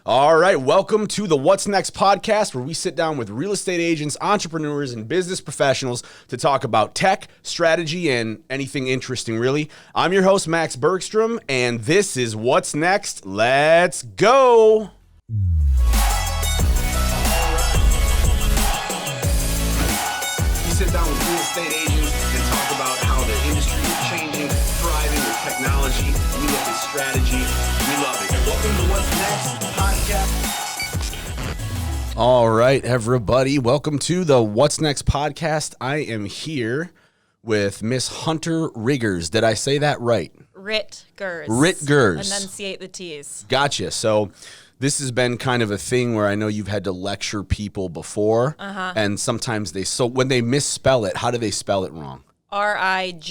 All right, welcome to the What's Next podcast, where we sit down with real estate agents, entrepreneurs, and business professionals to talk about tech, strategy, and anything interesting, really. I'm your host, Max Bergstrom, and this is What's Next. Let's go. We sit down with real estate agents and talk about how the industry is changing, thriving with technology. We look at strategy. We love it. Welcome to What's Next podcast. All right, everybody. Welcome to the What's Next podcast. I am here with Miss Hunter Rittgers. Did I say that right? Rittgers. Rittgers. Enunciate the T's. Gotcha. So this has been kind of a thing where I know you've had to lecture people before, and sometimes when they misspell it, how do they spell it wrong? Riggers.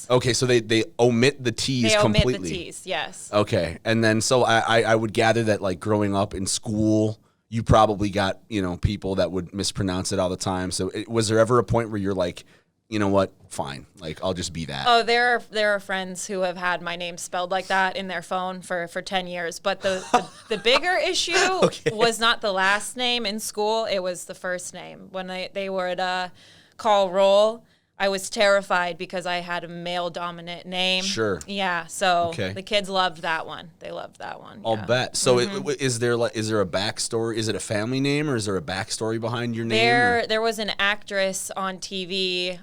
Okay, so they omit the T's completely. They omit the T's, yes. Okay, and then so I would gather that, like, growing up in school, you probably got, people that would mispronounce it all the time. So was there ever a point where you're like, you know what, fine, like, I'll just be that? Oh, there are friends who have had my name spelled like that in their phone for 10 years. But the bigger issue was not the last name in school. It was the first name. When they would call roll, I was terrified because I had a male-dominant name. Sure. Yeah, so the kids loved that one. They loved that one. I'll bet. So is there a backstory? Is it a family name, or is there a backstory behind your name? There was an actress on TV,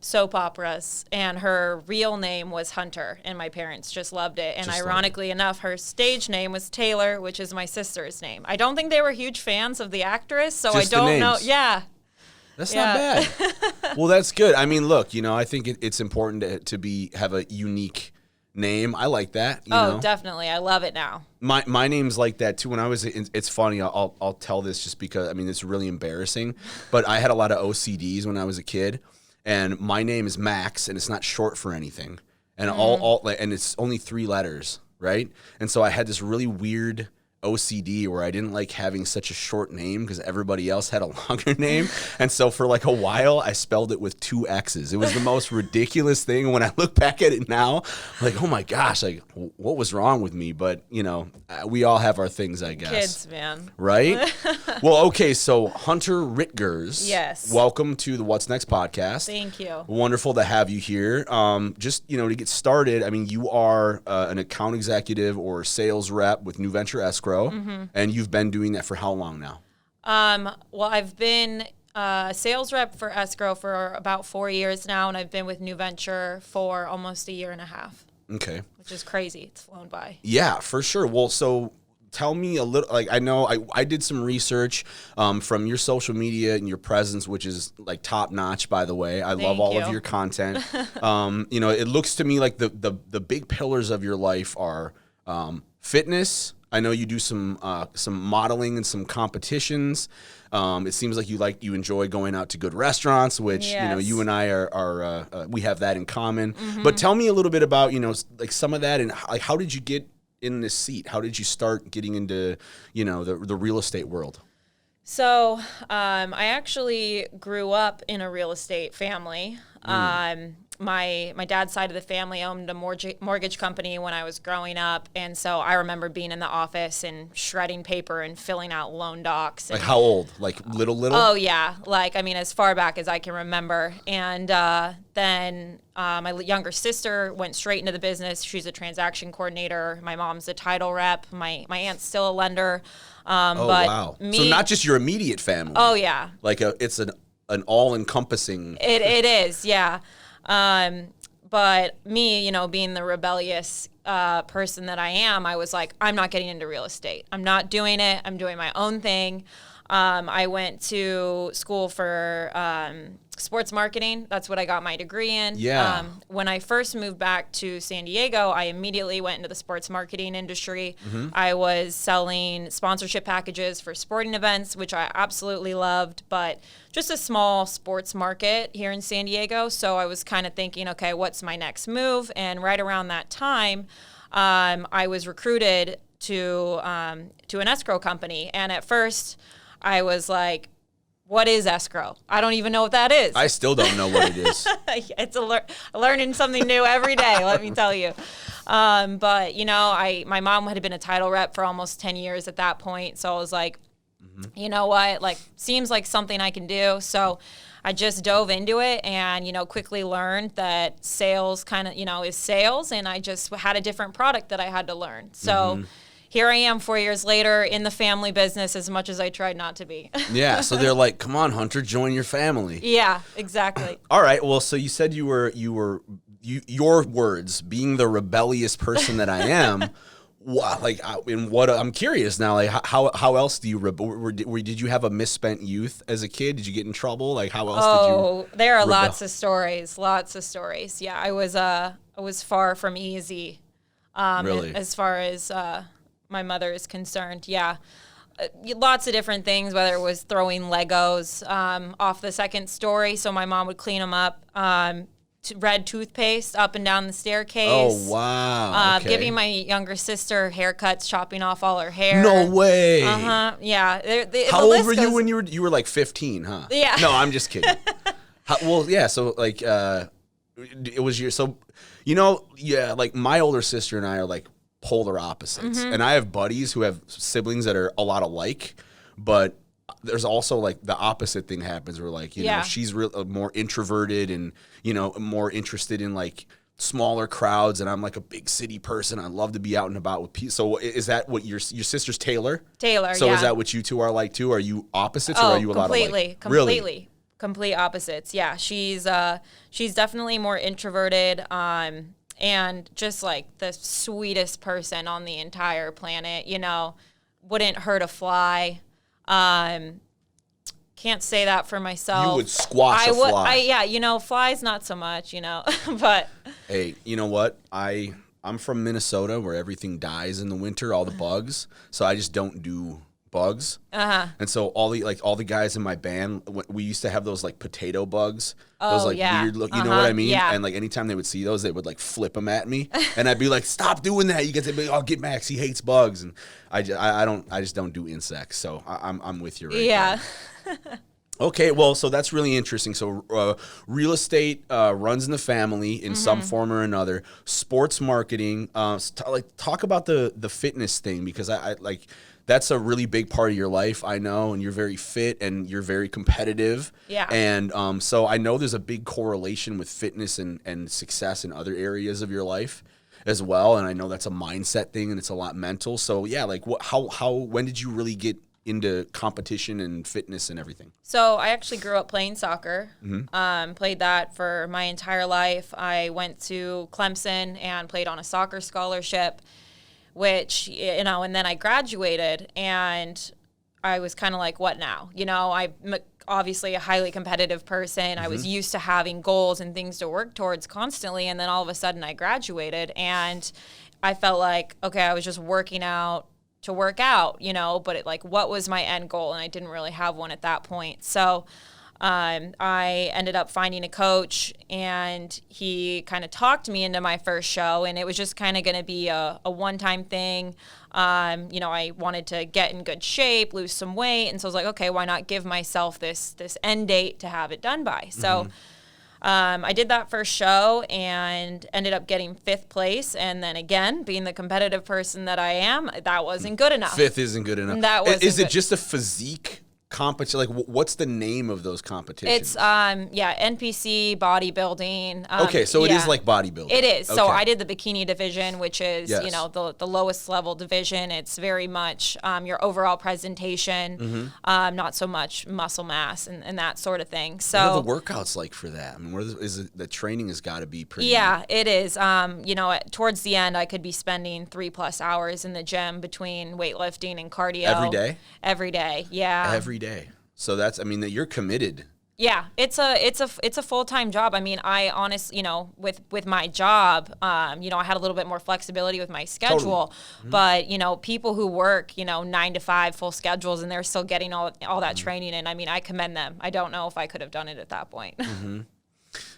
soap operas, and her real name was Hunter, and my parents just loved it. And ironically enough, her stage name was Taylor, which is my sister's name. I don't think they were huge fans of the actress, so just I don't know. Yeah. That's not bad. Well, that's good. I mean, look, I think it's important to have a unique name. I like that. You know? Definitely. I love it now. My name's like that too. When I was, it's funny. I'll tell this just because it's really embarrassing. But I had a lot of OCDs when I was a kid, and my name is Max, and it's not short for anything, and and it's only 3 letters, right? And so I had this really weird OCD where I didn't like having such a short name because everybody else had a longer name. And so for like a while, I spelled it with 2 X's. It was the most ridiculous thing. And when I look back at it now, I'm like, oh my gosh, like, what was wrong with me? But, we all have our things, I guess. Kids, man. Right? Well, okay, so Hunter Rittgers. Yes. Welcome to the What's Next podcast. Thank you. Wonderful to have you here. Just, to get started, you are an account executive or sales rep with Venture Escrow. And you've been doing that for how long now? Well, I've been a sales rep for Escrow for about 4 years now, and I've been with New Venture for almost a year and a half. Okay. Which is crazy. It's flown by. Yeah, for sure. Well, so tell me a little, like, I know I did some research from your social media and your presence, which is like top notch, by the way. I love all of your content. It looks to me like the big pillars of your life are fitness. I know you do some modeling and some competitions. It seems like you enjoy going out to good restaurants, which you and I are we have that in common. But tell me a little bit about like some of that, and like, how did you get in this seat? How did you start getting into the real estate world? So I actually grew up in a real estate family. My dad's side of the family owned a mortgage company when I was growing up, and so I remember being in the office and shredding paper and filling out loan docs. Like how old? Like little? Oh yeah, as far back as I can remember. And then my younger sister went straight into the business. She's a transaction coordinator. My mom's a title rep. My aunt's still a lender. Wow! So not just your immediate family. Oh yeah. Like it's an all-encompassing. It is, yeah. But me, being the rebellious person that I am, I was like, I'm not getting into real estate. I'm not doing it. I'm doing my own thing. I went to school for sports marketing. That's what I got my degree in. Yeah. When I first moved back to San Diego, I immediately went into the sports marketing industry. I was selling sponsorship packages for sporting events, which I absolutely loved, but just a small sports market here in San Diego. So I was kind of thinking, okay, what's my next move? And right around that time, I was recruited to an escrow company. And at first, I was like, what is escrow? I don't even know what that is. I still don't know what it is. It's learning something new every day, let me tell you. But, you know, my mom had been a title rep for almost 10 years at that point. So I was like, you know what, like, seems like something I can do. So I just dove into it and, you know, quickly learned that sales kind of, you know, is sales. And I just had a different product that I had to learn. So here I am 4 years later in the family business, as much as I tried not to be. Yeah, so they're like, come on, Hunter, join your family. Yeah, exactly. All right, well, so you said you were your words, being the rebellious person that I am. I'm curious now, like how else do you did you have a misspent youth as a kid? Did you get in trouble? Like how else did you? Oh, there are lots of stories. Yeah, I was far from easy. Really? As far as my mother is concerned, yeah. Lots of different things, whether it was throwing Legos off the second story, so my mom would clean them up. Red toothpaste up and down the staircase. Oh, wow. Okay. Giving my younger sister haircuts, chopping off all her hair. No way. Yeah. How old were you when you were like 15, huh? Yeah. No, I'm just kidding. Yeah, so like it was like my older sister and I are like polar opposites. And I have buddies who have siblings that are a lot alike, but there's also like the opposite thing happens where like, you know, she's more introverted and, you know, more interested in like smaller crowds. And I'm like a big city person. I love to be out and about with people. So is that what your sister's Taylor? Taylor, so yeah. is that what you two are like too? Are you opposites or are you a lot alike? Completely. Really? Complete opposites. Yeah. She's definitely more introverted. And just like the sweetest person on the entire planet, you know, wouldn't hurt a fly. Can't say that for myself. You would squash a fly. Yeah, you know, flies not so much, you know, but. Hey, you know what? I'm from Minnesota where everything dies in the winter, all the bugs. So I just don't do bugs. And so all the guys in my band, we used to have those like potato bugs. Those like weird look, you know what I mean? Yeah. And like anytime they would see those, they would like flip them at me, and I'd be like, "Stop doing that!" You guys would be like, "Oh, get Max, he hates bugs," and I just don't do insects. So I'm with you right Yeah. Okay, well, so that's really interesting. So real estate runs in the family in some form or another. Sports marketing, talk about the fitness thing, because I like. That's a really big part of your life, I know, and you're very fit and you're very competitive. Yeah. And so I know there's a big correlation with fitness and success in other areas of your life as well. And I know that's a mindset thing and it's a lot mental. So yeah, like when did you really get into competition and fitness and everything? So I actually grew up playing soccer. Played that for my entire life. I went to Clemson and played on a soccer scholarship, which, you know, and then I graduated and I was kind of like, what now? You know, I'm obviously a highly competitive person. I was used to having goals and things to work towards constantly. And then all of a sudden I graduated and I felt like, okay, I was just working out to work out, you know, but what was my end goal? And I didn't really have one at that point. So I ended up finding a coach and he kind of talked me into my first show, and it was just kind of going to be a one-time thing. You know, I wanted to get in good shape, lose some weight. And so I was like, okay, why not give myself this end date to have it done by? So I did that first show and ended up getting 5th place. And then again, being the competitive person that I am, that wasn't good enough. 5th isn't good enough. That wasn't Is it good. Just a physique competition? Like, what's the name of those competitions? It's NPC bodybuilding. Okay, so it is like bodybuilding. It is. Okay. So I did the bikini division, which is Yes. you know the lowest level division. It's very much your overall presentation, not so much muscle mass and that sort of thing. So what are the workouts like for that? I mean, the training has got to be pretty. Yeah, it is. You know, towards the end, I could be spending 3+ hours in the gym between weightlifting and cardio. Every day? Every day, yeah. Every day. So that's, I mean, that you're committed. Yeah, it's a full-time job. I mean, I honestly, you know, with my job, you know, I had a little bit more flexibility with my schedule, but you know, people who work, you know, 9 to 5 full schedules and they're still getting all that training in. I mean, I commend them. I don't know if I could have done it at that point.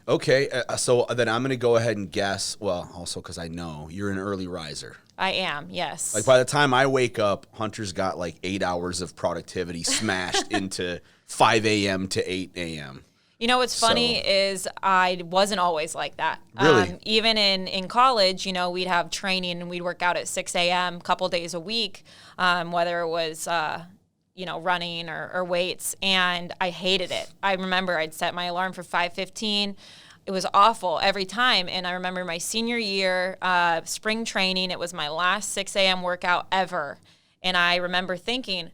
Okay, so then I'm going to go ahead and guess, well, also because I know you're an early riser. I am, yes. Like by the time I wake up, Hunter's got like 8 hours of productivity smashed into 5 a.m. to 8 a.m. You know what's funny is I wasn't always like that. Really? Even in college, we'd have training and we'd work out at 6 a.m. a couple days a week, whether it was running or weights, and I hated it. I remember I'd set my alarm for 5:15. It was awful every time, and I remember my senior year, spring training, it was my last 6 a.m. workout ever, and I remember thinking,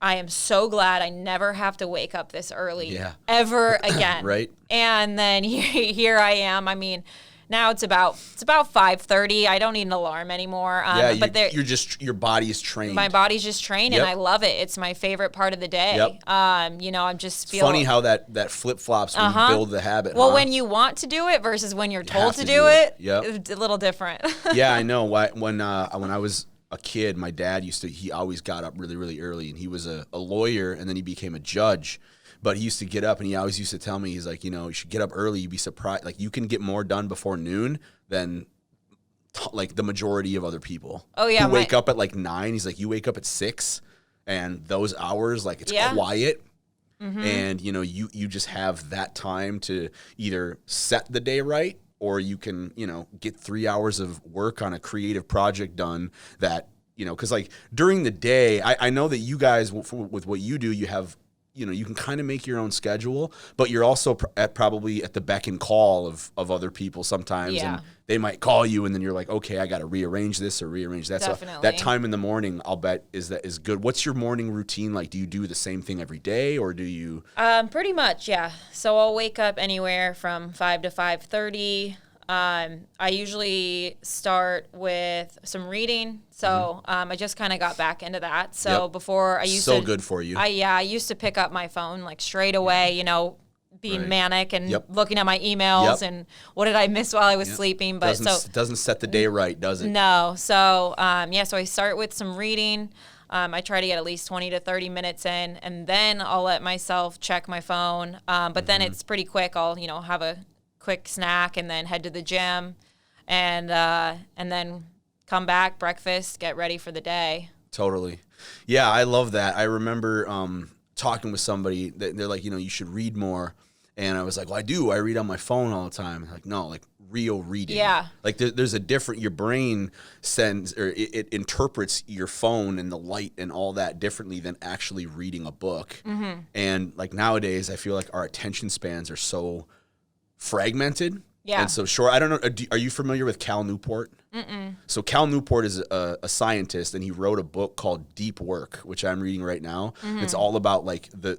I am so glad I never have to wake up this early ever again. Right. And then here I am. I mean, now it's about 5:30. I don't need an alarm anymore. But your body is trained. My body's just trained, and I love it. It's my favorite part of the day. Yep. I'm just feel funny how that flip flops when you build the habit. Well, when you want to do it versus when you're told to do it, it's a little different. Yeah, I know. When I was a kid, my dad he always got up really, really early, and he was a lawyer, and then he became a judge. But he used to get up, and he always used to tell me, he's like, you should get up early. You'd be surprised. Like, you can get more done before noon than like the majority of other people. Oh, yeah. Who wake up at like 9. He's like, you wake up at 6, and those hours, like, it's quiet. Mm-hmm. And, you just have that time to either set the day right, or you can, get 3 hours of work on a creative project done that, because like during the day, I know that you guys, with what you do, you have, you can kind of make your own schedule, but you're also probably at the beck and call of other people sometimes. Yeah. And they might call you, and then you're like, okay, I got to rearrange this or rearrange that. Definitely. So that time in the morning, I'll bet is good. What's your morning routine like? Do you do the same thing every day, or do you? Pretty much, yeah. So I'll wake up anywhere from 5 to 5:30. I usually start with some reading. So I just kind of got back into that. So before I used to... So good for you. I used to pick up my phone like straight away, being manic and looking at my emails and what did I miss while I was sleeping. But doesn't set the day right, does it? No. So, so I start with some reading. I try to get at least 20 to 30 minutes in, and then I'll let myself check my phone. But then it's pretty quick. I'll, have a quick snack and then head to the gym and then come back, breakfast, get ready for the day. Totally. Yeah, I love that. I remember talking with somebody that they're like, you should read more. And I was like, well, I do. I read on my phone all the time. Like, no, like real reading. Yeah. Like there's a different, your brain sends, or it interprets your phone and the light and all that differently than actually reading a book. Mm-hmm. And like nowadays, I feel like our attention spans are so fragmented and so short. I don't know. Are you familiar with Cal Newport? Mm-mm. So Cal Newport is a scientist, and he wrote a book called Deep Work, which I'm reading right now. Mm-hmm. It's all about like the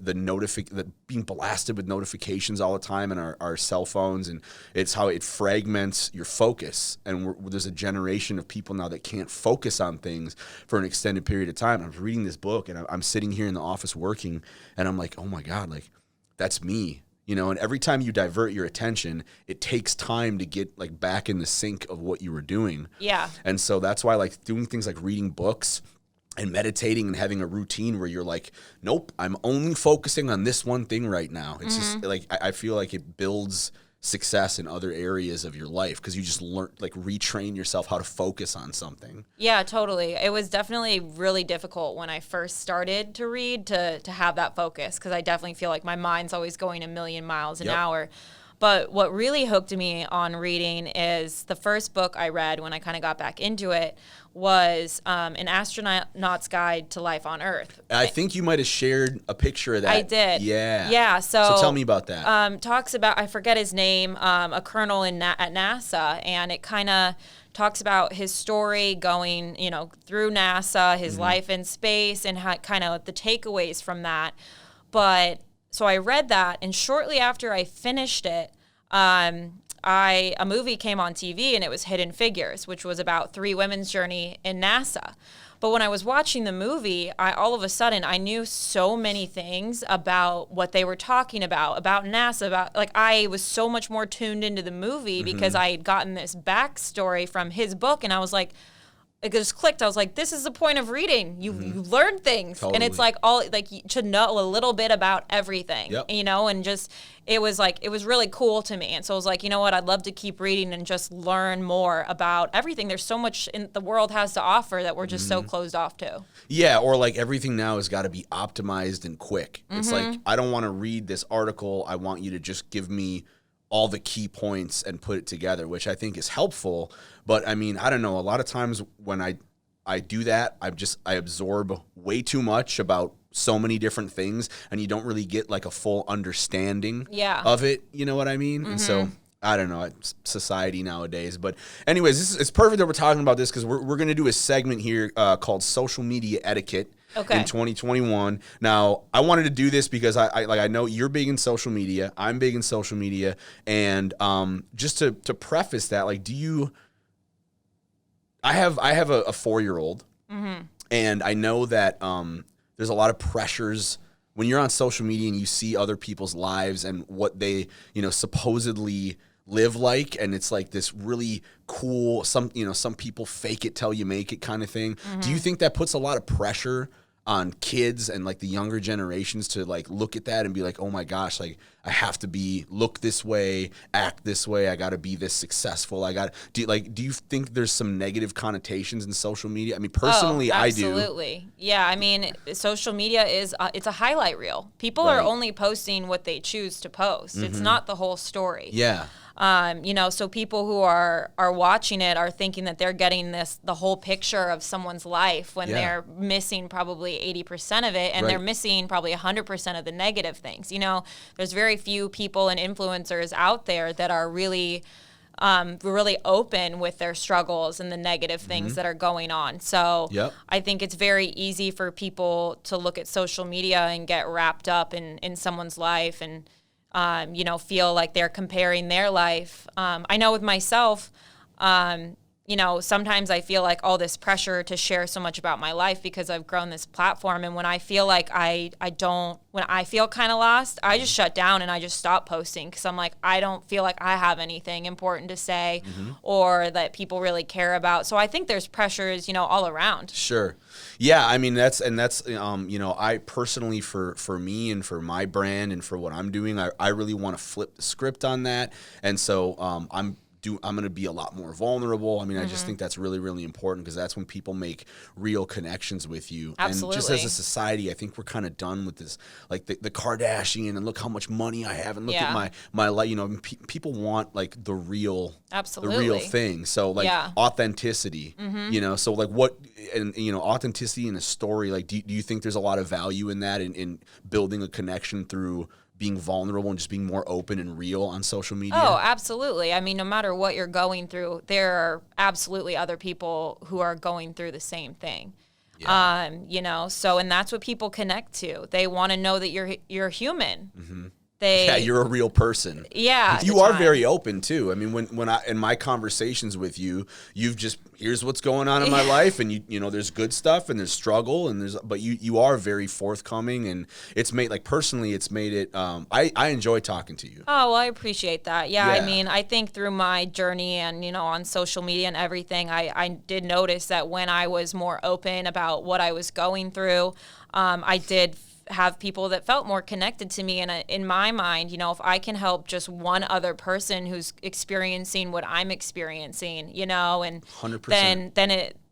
being blasted with notifications all the time in our cell phones, and it's how it fragments your focus. And there's a generation of people now that can't focus on things for an extended period of time. And I was reading this book, and I'm sitting here in the office working, and I'm like, oh my God, like that's me. And every time you divert your attention, it takes time to get like back in the sync of what you were doing. Yeah. And so that's why like doing things like reading books and meditating and having a routine where you're like, nope, I'm only focusing on this one thing right now. It's just like, I feel like it builds success in other areas of your life because you just learn, like retrain yourself how to focus on something. Yeah, totally. It was definitely really difficult when I first started to read to have that focus because I definitely feel like my mind's always going a million miles an hour. But what really hooked me on reading is the first book I read when I kind of got back into it was An Astronaut's Guide to Life on Earth. I think you might have shared a picture of that. I did. Yeah. Yeah. So tell me about that. Talks about, I forget his name, a colonel at NASA, and it kind of talks about his story going, through NASA, his life in space, and how kind of the takeaways from that. But so I read that, and shortly after I finished it, a movie came on TV, and it was Hidden Figures, which was about 3 women's journey in NASA. But when I was watching the movie, all of a sudden I knew so many things about what they were talking about NASA, I was so much more tuned into the movie because I had gotten this backstory from his book, and I was like, it just clicked. I was like, this is the point of reading. You learn things. Totally. And it's like to know a little bit about everything, and just, it was really cool to me. And so I was like, you know what, I'd love to keep reading and just learn more about everything. There's so much in the world has to offer that we're just so closed off to. Yeah, or like everything now has got to be optimized and quick. It's like, I don't want to read this article. I want you to just give me all the key points and put it together, which I think is helpful. But I mean, I don't know. A lot of times when I do that, I absorb way too much about so many different things, and you don't really get like a full understanding of it. You know what I mean? And so I don't know, it's society nowadays. But anyways, it's perfect that we're talking about this, because we're going to do a segment here called Social Media Etiquette. In 2021. Now, I wanted to do this because I know you're big in social media. I'm big in social media. And just to preface that, like, I have a 4-year-old, and I know that there's a lot of pressures when you're on social media and you see other people's lives and what they, supposedly live like, and it's like this really cool, some people fake it till you make it kind of thing. Do you think that puts a lot of pressure on kids and like the younger generations to like look at that and be like, oh my gosh, like I have to look this way, act this way, I got to be this successful, do you think there's some negative connotations in social media? I mean, personally, I do. Absolutely. Yeah, I mean, social media is it's a highlight reel. People are only posting what they choose to post. It's not the whole story. Yeah. So people who are watching it are thinking that they're getting the whole picture of someone's life when they're missing probably 80% of it, and they're missing probably 100% of the negative things. There's very few people and influencers out there that are really open with their struggles and the negative things that are going on. So I think it's very easy for people to look at social media and get wrapped up in someone's life and feel like they're comparing their life. I know with myself, sometimes I feel like all this pressure to share so much about my life because I've grown this platform. And when I feel like when I feel kind of lost, I just shut down and I just stop posting, because I'm like, I don't feel like I have anything important to say or that people really care about. So I think there's pressures, all around. Sure. Yeah. I mean, that's I personally, for me and for my brand and for what I'm doing, I really want to flip the script on that. And so I'm going to be a lot more vulnerable. I mean, I just think that's really, really important, because that's when people make real connections with you. Absolutely. And just as a society, I think we're kind of done with this, like the Kardashian and look how much money I have and look at my life. People want like the real thing. So like authenticity, so like authenticity in a story. Like, do you think there's a lot of value in that, in building a connection through being vulnerable and just being more open and real on social media? Oh, absolutely. I mean, no matter what you're going through, there are absolutely other people who are going through the same thing. Yeah. So, and that's what people connect to. They want to know that you're human. You're a real person. Yeah. You are very open too. I mean, when I, in my conversations with you, here's what's going on in my life, and there's good stuff and there's struggle but you are very forthcoming, and it's made, like, personally, it's made it, I enjoy talking to you. Oh, well, I appreciate that. Yeah. I mean, I think through my journey and, on social media and everything, I did notice that when I was more open about what I was going through, I did have people that felt more connected to me. And in my mind, if I can help just one other person who's experiencing what I'm experiencing, and 100%.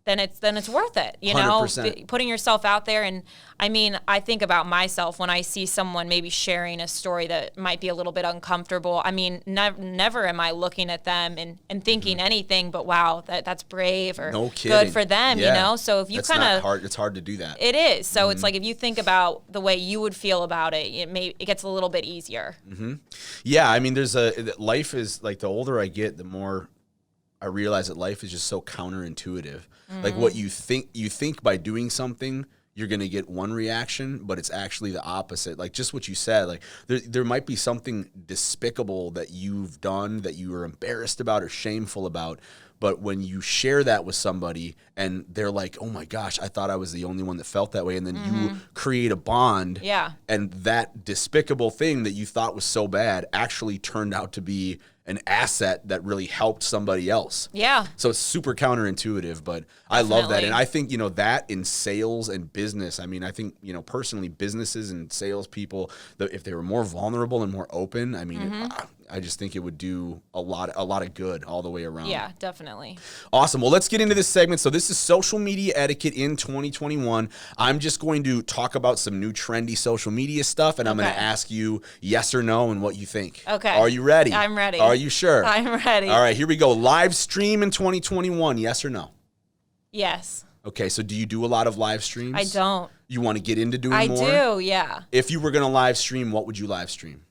then it's worth it, 100%. Putting yourself out there. And I mean, I think about myself when I see someone maybe sharing a story that might be a little bit uncomfortable. I mean, never am I looking at them and thinking anything but, wow, that's brave, or no kidding. Good for them, So if you it's hard to do that. It is. So it's like, if you think about the way you would feel about it, it gets a little bit easier. Yeah. I mean, life is like, the older I get, the more I realize that life is just so counterintuitive. Like, what you think by doing something, you're going to get one reaction, but it's actually the opposite. Like, just what you said, like, there might be something despicable that you've done that you were embarrassed about or shameful about, But when you share that with somebody and they're like, oh my gosh, I thought I was the only one that felt that way. And then you create a bond. Yeah. And that despicable thing that you thought was so bad actually turned out to be an asset that really helped somebody else. Yeah. So it's super counterintuitive, but I love that. And I think, that in sales and business, I mean, I think, personally, businesses and salespeople, if they were more vulnerable and more open, I mean, I just think it would do a lot of good all the way around. Yeah, definitely. Awesome. Well, let's get into this segment. So this is social media etiquette in 2021. I'm just going to talk about some new trendy social media stuff, and I'm going to ask you yes or no and what you think. Okay. Are you ready? I'm ready. Are you sure? I'm ready. All right, here we go. Live stream in 2021, yes or no? Yes. Okay, so do you do a lot of live streams? I don't. You want to get into doing more? I do, yeah. If you were going to live stream, what would you live stream?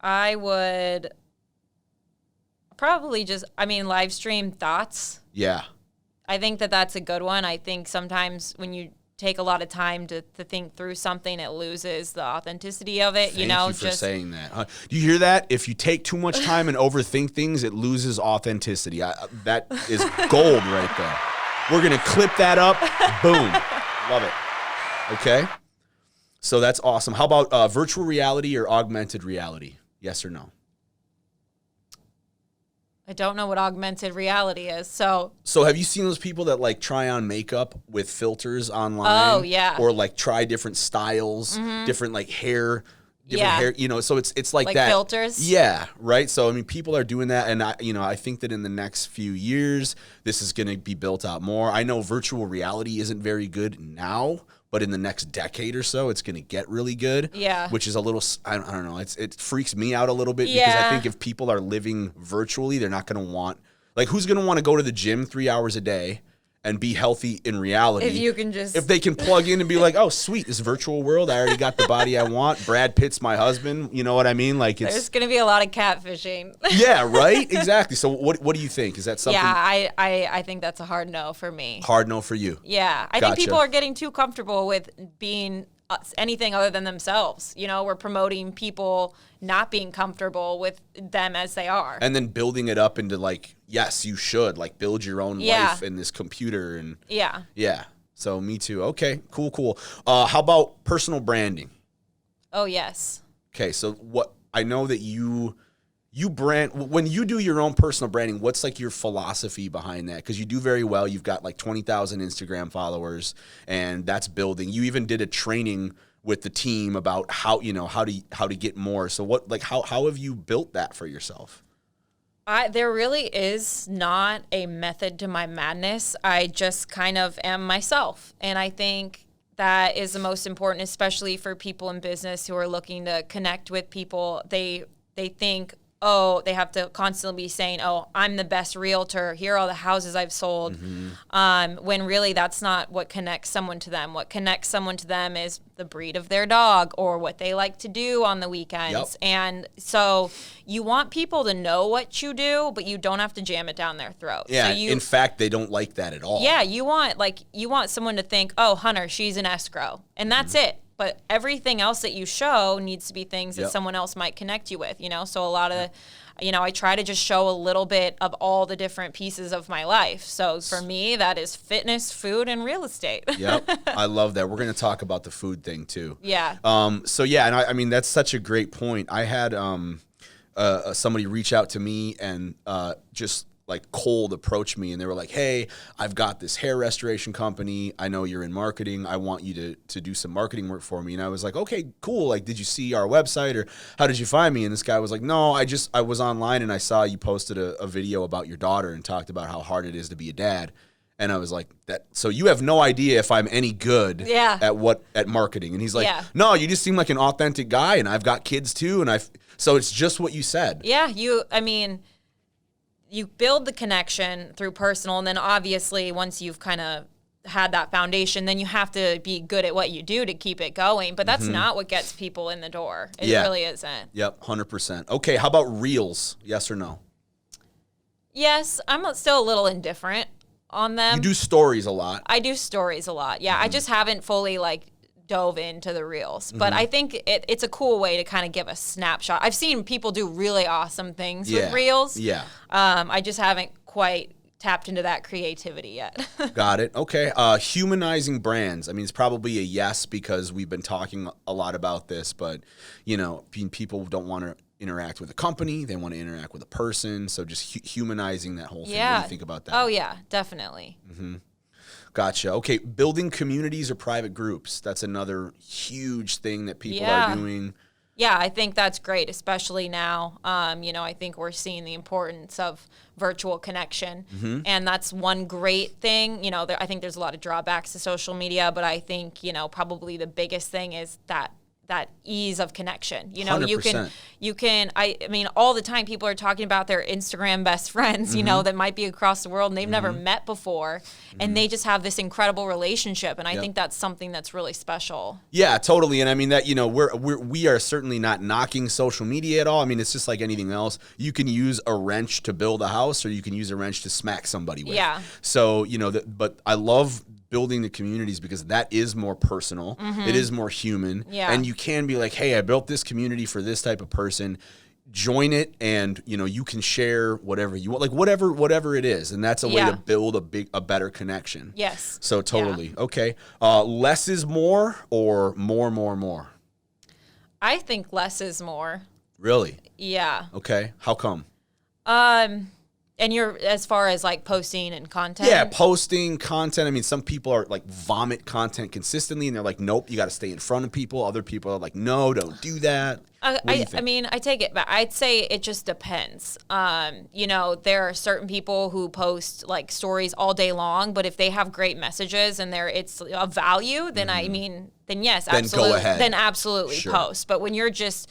I would probably live stream thoughts. Yeah. I think that's a good one. I think sometimes when you take a lot of time to think through something, it loses the authenticity of it. Thank you for saying that. Do you hear that? If you take too much time and overthink things, it loses authenticity. That is gold right there. We're going to clip that up. Boom. Love it. Okay. So that's awesome. How about virtual reality or augmented reality? Yes or no? I don't know what augmented reality is. So have you seen those people that try on makeup with filters online? Oh, yeah. Or try different styles, different hair, hair, so it's like that. Filters? Yeah, right? So I mean people are doing that, and I think that in the next few years this is going to be built out more. I know virtual reality isn't very good now, but in the next decade or so, it's going to get really good. Yeah. Which is a little, I don't know, it freaks me out a little bit because I think if people are living virtually, they're not going to want, who's going to want to go to the gym 3 hours a day and be healthy in reality? If they can plug in and be like, oh, sweet, this virtual world, I already got the body I want. Brad Pitt's my husband. You know what I mean? There's going to be a lot of catfishing. Yeah, right? Exactly. So what do you think? Is that something? Yeah, I think that's a hard no for me. Hard no for you. Yeah. I think people are getting too comfortable with being anything other than themselves. We're promoting people not being comfortable with them as they are. And then building it up into yes, you should build your own life in this computer. And yeah. So me too. Okay, cool. How about personal branding? Oh, yes. Okay. So I know that you brand, when you do your own personal branding, what's your philosophy behind that? Because you do very well. You've got 20,000 Instagram followers, and that's building. You even did a training with the team about how to get more. So how have you built that for yourself? There really is not a method to my madness. I just kind of am myself, and I think that is the most important, especially for people in business who are looking to connect with people. They think, oh, they have to constantly be saying, oh, I'm the best realtor. Here are all the houses I've sold. When really that's not what connects someone to them. What connects someone to them is the breed of their dog or what they like to do on the weekends. Yep. And so you want people to know what you do, but you don't have to jam it down their throat. Yeah, so in fact, they don't like that at all. Yeah, you want someone to think, oh, Hunter, she's an escrow. And that's it. But everything else that you show needs to be things that someone else might connect you with, So a lot of, I try to just show a little bit of all the different pieces of my life. So for me, that is fitness, food, and real estate. Yep. I love that. We're going to talk about the food thing too. Yeah. So yeah, and I mean, that's such a great point. I had somebody reach out to me and just cold approach me, and they were like, hey, I've got this hair restoration company. I know you're in marketing. I want you to do some marketing work for me. And I was like, okay, cool. Did you see our website, or how did you find me? And this guy was like, no, I was online and I saw you posted a video about your daughter and talked about how hard it is to be a dad. And I was like, so you have no idea if I'm any good at marketing. And he's like, no, you just seem like an authentic guy, and I've got kids too. So it's just what you said. Yeah. You build the connection through personal, and then obviously once you've kind of had that foundation, then you have to be good at what you do to keep it going. But that's not what gets people in the door. It really isn't. Yep, 100%. Okay, how about reels? Yes or no? Yes, I'm still a little indifferent on them. You do stories a lot. I do stories a lot. Yeah, I just haven't fully dove into the reels. But I think it's a cool way to kind of give a snapshot. I've seen people do really awesome things with reels. Yeah. I just haven't quite tapped into that creativity yet. Got it. Okay. Humanizing brands. I mean, it's probably a yes because we've been talking a lot about this, but, people don't want to interact with a company. They want to interact with a person. So just humanizing that whole thing. What do you think about that? Oh, yeah, definitely. Gotcha. Okay. Building communities or private groups. That's another huge thing that people are doing. Yeah, I think that's great, especially now. I think we're seeing the importance of virtual connection, and that's one great thing. I think there's a lot of drawbacks to social media, but I think, probably the biggest thing is that ease of connection. 100%. you can, I mean, all the time people are talking about their Instagram best friends, that might be across the world and they've never met before, and they just have this incredible relationship. And I think that's something that's really special. Yeah, totally. And I mean that, we are certainly not knocking social media at all. I mean, it's just like anything else. You can use a wrench to build a house, or you can use a wrench to smack somebody with. Yeah. So, but I love building the communities because that is more personal. It is more human. Yeah. And you can be like, hey, I built this community for this type of person. Join it, and you can share whatever you want, like whatever it is, and that's a way to build a better connection. Yes. So totally. Okay. Less is more, or more? I think less is more. Really? Yeah. Okay. How come? And you're, as far as like posting and content? Yeah, posting content. I mean, some people are like vomit content consistently, and they're like, nope, you got to stay in front of people. Other people are like, no, don't do that. I take it back. I'd say it just depends. There are certain people who post like stories all day long, but if they have great messages and it's of value, then then yes, absolutely. Then go ahead. Then absolutely post. But when you're just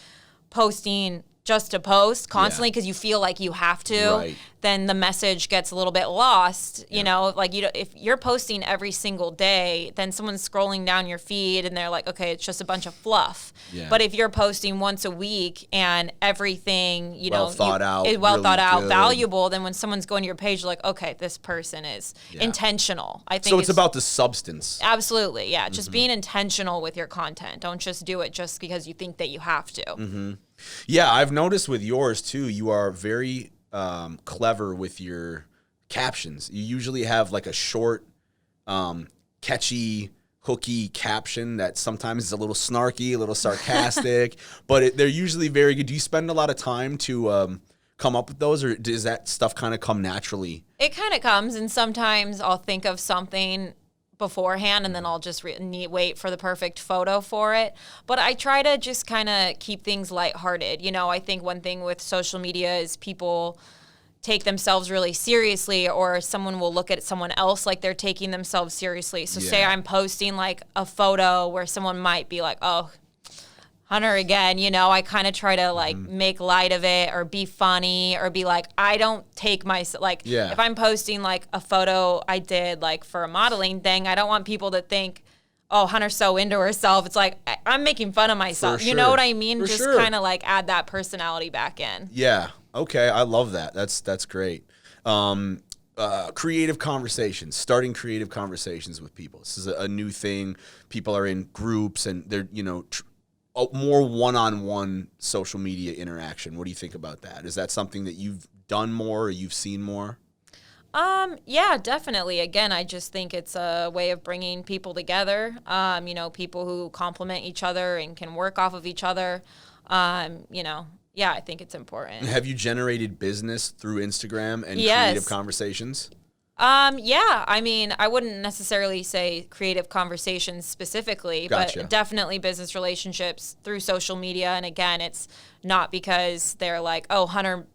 posting just to post constantly because you feel like you have to, then the message gets a little bit lost. If you're posting every single day, then someone's scrolling down your feed and they're like, okay, it's just a bunch of fluff. Yeah. But if you're posting once a week and everything, well thought out, valuable, then when someone's going to your page, you're like, okay, this person is intentional. I think so. It's about the substance. Absolutely, yeah. Just being intentional with your content. Don't just do it just because you think that you have to. Yeah, I've noticed with yours too, you are very clever with your captions. You usually have like a short, catchy, hooky caption that sometimes is a little snarky, a little sarcastic, but they're usually very good. Do you spend a lot of time to come up with those, or does that stuff kind of come naturally? It kind of comes, and sometimes I'll think of something beforehand, and then I'll just wait for the perfect photo for it. But I try to just kind of keep things lighthearted. I think one thing with social media is people take themselves really seriously, or someone will look at someone else like they're taking themselves seriously. So say I'm posting like a photo where someone might be like, oh, Hunter again, I kind of try to like make light of it or be funny or be like, I don't take myself, if I'm posting like a photo I did like for a modeling thing, I don't want people to think, oh, Hunter's so into herself. It's like, I'm making fun of myself. You know what I mean? Just kind of like add that personality back in. Yeah. Okay. I love that. That's great. Creative conversations, starting creative conversations with people. This is a new thing. People are in groups and they're, more one-on-one social media interaction. What do you think about that? Is that something that you've done more or you've seen more? Yeah, definitely. Again, I just think it's a way of bringing people together. People who complement each other and can work off of each other. Yeah, I think it's important. Have you generated business through Instagram and creative conversations? Yeah, I mean, I wouldn't necessarily say creative conversations specifically, but definitely business relationships through social media. And again, it's not because they're like, oh, Hunter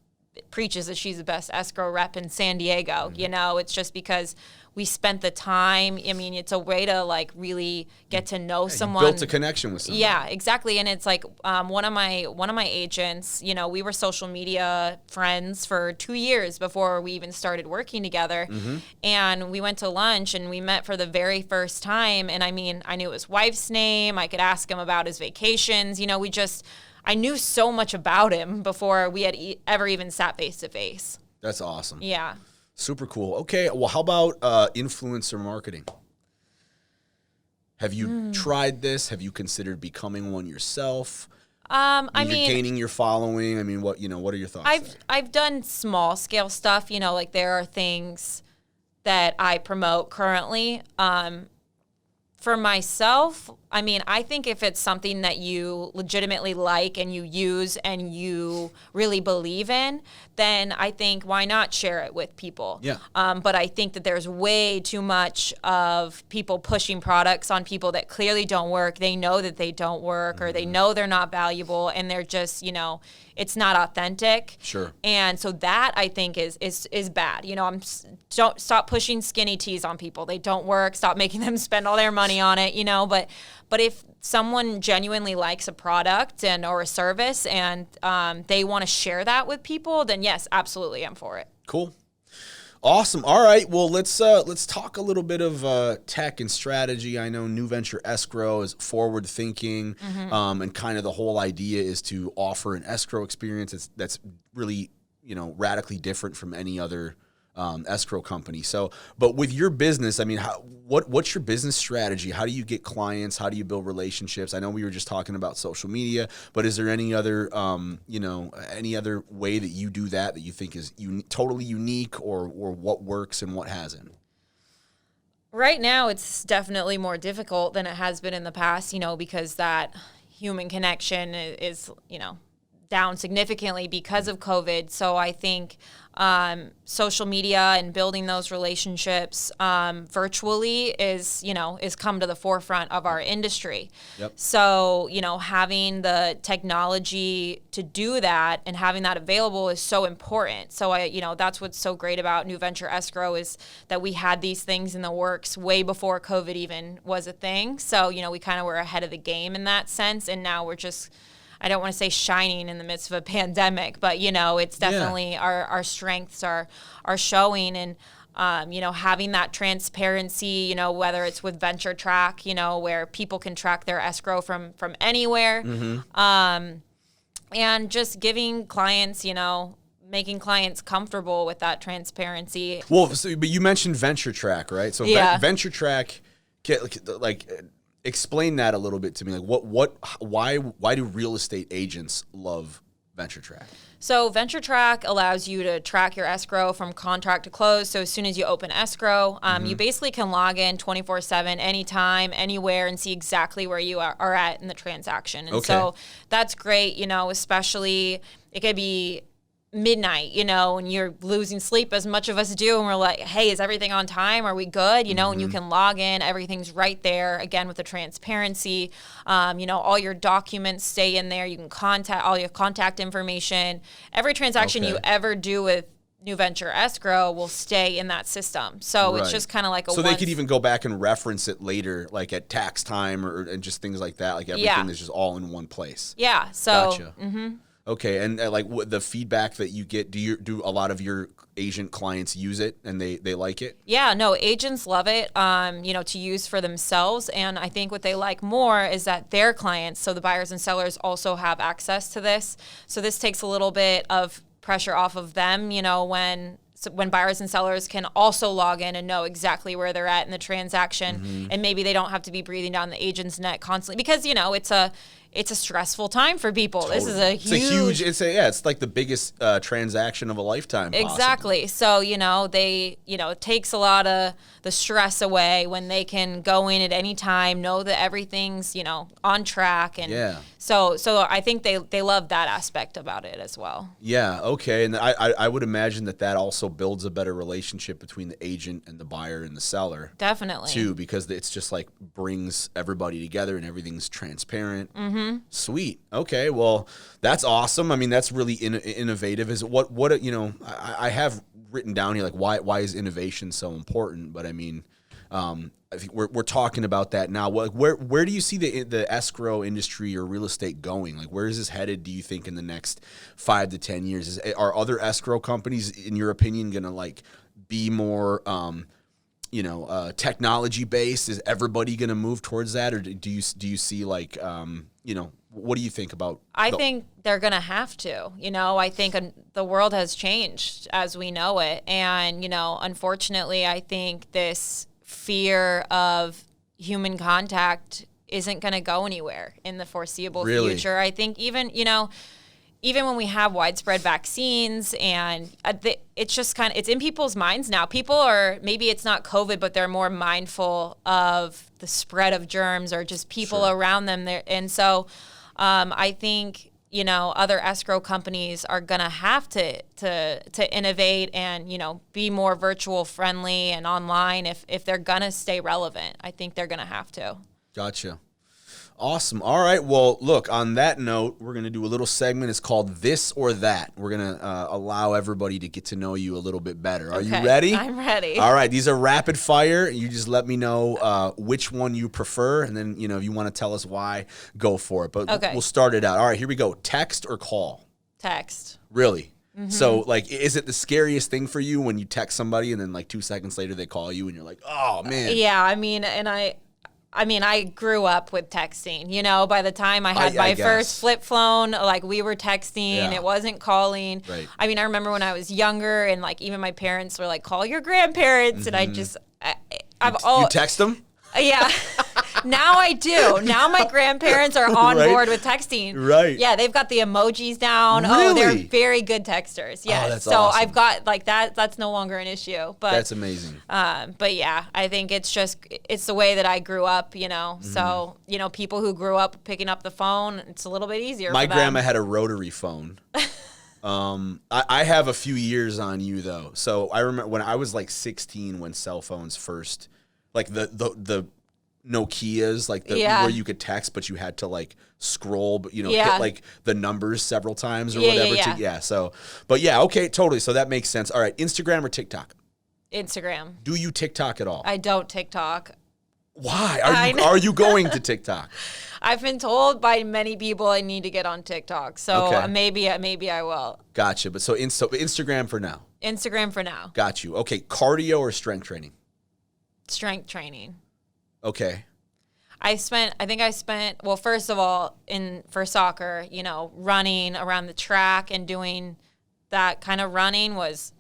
preaches that she's the best escrow rep in San Diego. It's just because we spent the time. I mean, it's a way to like really get to know someone. You built a connection with someone. Yeah, exactly. And it's like one of my agents, we were social media friends for 2 years before we even started working together. And we went to lunch and we met for the very first time. And I mean, I knew his wife's name. I could ask him about his vacations. I knew so much about him before we had ever even sat face to face. That's awesome. Yeah. Super cool. Okay. Well, how about influencer marketing? Have you tried this? Have you considered becoming one yourself? I You're mean, gaining your following. I mean, what are your thoughts there? I've done small scale stuff, like there are things that I promote currently. For myself, I mean, I think if it's something that you legitimately like and you use and you really believe in, then I think why not share it with people? Yeah. But I think that there's way too much of people pushing products on people that clearly don't work. They know that they don't work, or they know they're not valuable, and they're just, it's not authentic. Sure. And so that I think is bad. Don't stop pushing skinny teas on people. They don't work. Stop making them spend all their money on it. But if someone genuinely likes a product or a service and they want to share that with people, then yes, absolutely, I'm for it. Cool. Awesome. All right. Well, let's talk a little bit of tech and strategy. I know New Venture Escrow is forward thinking, and kind of the whole idea is to offer an escrow experience that's really radically different from any other escrow company. So, but with your business, I mean, what's your business strategy? How do you get clients? How do you build relationships? I know we were just talking about social media, but is there any other, any other way that you do that you think is totally unique, or what works and what hasn't? Right now, it's definitely more difficult than it has been in the past, because that human connection is down significantly because of COVID. So I think social media and building those relationships virtually is come to the forefront of our industry. Yep. So, having the technology to do that and having that available is so important. So that's what's so great about New Venture Escrow is that we had these things in the works way before COVID even was a thing. So, we kind of were ahead of the game in that sense. And now we're just, I don't want to say shining in the midst of a pandemic, but it's definitely our strengths are showing, and having that transparency, whether it's with Venture Track, where people can track their escrow from anywhere, and just giving clients, making clients comfortable with that transparency. Well, but you mentioned Venture Track, right? So Venture Track, explain that a little bit to me. Like why do real estate agents love Venture Track? So Venture Track allows you to track your escrow from contract to close. So as soon as you open escrow, you basically can log in 24/7, anytime, anywhere, and see exactly where you are at in the transaction. And so that's great, especially it could be midnight, and you're losing sleep, as much of us do, and we're like, hey, is everything on time? Are we good? And you can log in, everything's right there, again, with the transparency. All your documents stay in there. You can contact all your contact information. Every transaction you ever do with New Venture Escrow will stay in that system. So it's just kind of like so they could even go back and reference it later, like at tax time and just things like that. Like everything is just all in one place. Yeah. So. Gotcha. Okay, and the feedback that you get, do a lot of your agent clients use it and they like it? Yeah, no, agents love it, to use for themselves, and I think what they like more is that their clients, so the buyers and sellers, also have access to this. So this takes a little bit of pressure off of them, when buyers and sellers can also log in and know exactly where they're at in the transaction, and maybe they don't have to be breathing down the agent's neck constantly, because it's a stressful time for people. Totally. This is it's like the biggest transaction of a lifetime. Exactly. Possibly. So, it takes a lot of the stress away when they can go in at any time, know that everything's, on track. And so I think they love that aspect about it as well. Yeah. Okay. And I would imagine that also builds a better relationship between the agent and the buyer and the seller. Definitely. Too, because it's just like brings everybody together and everything's transparent. Sweet. Okay. Well, that's awesome. I mean, that's really innovative. Is what I have written down here, like why is innovation so important? But I mean, I think we're talking about that now. Where do you see the escrow industry or real estate going? Like, where is this headed, do you think, in the next 5 to 10 years? Are other escrow companies, in your opinion, going to be more technology based? Is everybody going to move towards that, or do you see what do you think about? I think they're going to have to. I think the world has changed as we know it, and unfortunately, I think this fear of human contact isn't going to go anywhere in the foreseeable future. I think even when we have widespread vaccines and it's just it's in people's minds now. People are, maybe it's not COVID, but they're more mindful of the spread of germs or just people around them there. And so I think, other escrow companies are going to have to innovate and, be more virtual friendly and online if they're going to stay relevant. I think they're going to have to. Gotcha. Awesome. All right. Well, look, on that note, we're going to do a little segment. It's called This or That. We're going to allow everybody to get to know you a little bit better. Are you ready? I'm ready. All right. These are rapid fire. You just let me know which one you prefer. And then, if you want to tell us why, go for it. But we'll start it out. All right. Here we go. Text or call? Text. Really? Mm-hmm. So, is it the scariest thing for you when you text somebody and then 2 seconds later they call you and you're like, oh, man. Yeah. I grew up with texting, by the time I had my first flip phone, we were texting, it wasn't calling. Right. I remember when I was younger and even my parents were like, call your grandparents. And you text them? Yeah. Now I do. Now my grandparents are on board with texting. Right. Yeah, they've got the emojis down. Really? Oh, they're very good texters. Yes. Oh, that's so awesome. I've got that's no longer an issue. But that's amazing. But yeah, I think it's the way that I grew up, So, people who grew up picking up the phone, it's a little bit easier My for them. grandma had a rotary phone. I have a few years on you though. So I remember when I was 16 when cell phones first, the Nokias, where you could text, but you had to scroll, but hit the numbers several times or whatever. So, but okay, totally. So that makes sense. All right, Instagram or TikTok? Instagram. Do you TikTok at all? I don't TikTok. Why? Are you going to TikTok? I've been told by many people I need to get on TikTok. So maybe I will. Gotcha. But so Instagram for now. Instagram for now. Got you. Okay, cardio or strength training? Strength training. Okay. I spent, well, first of all, for soccer, running around the track and doing that kind of running was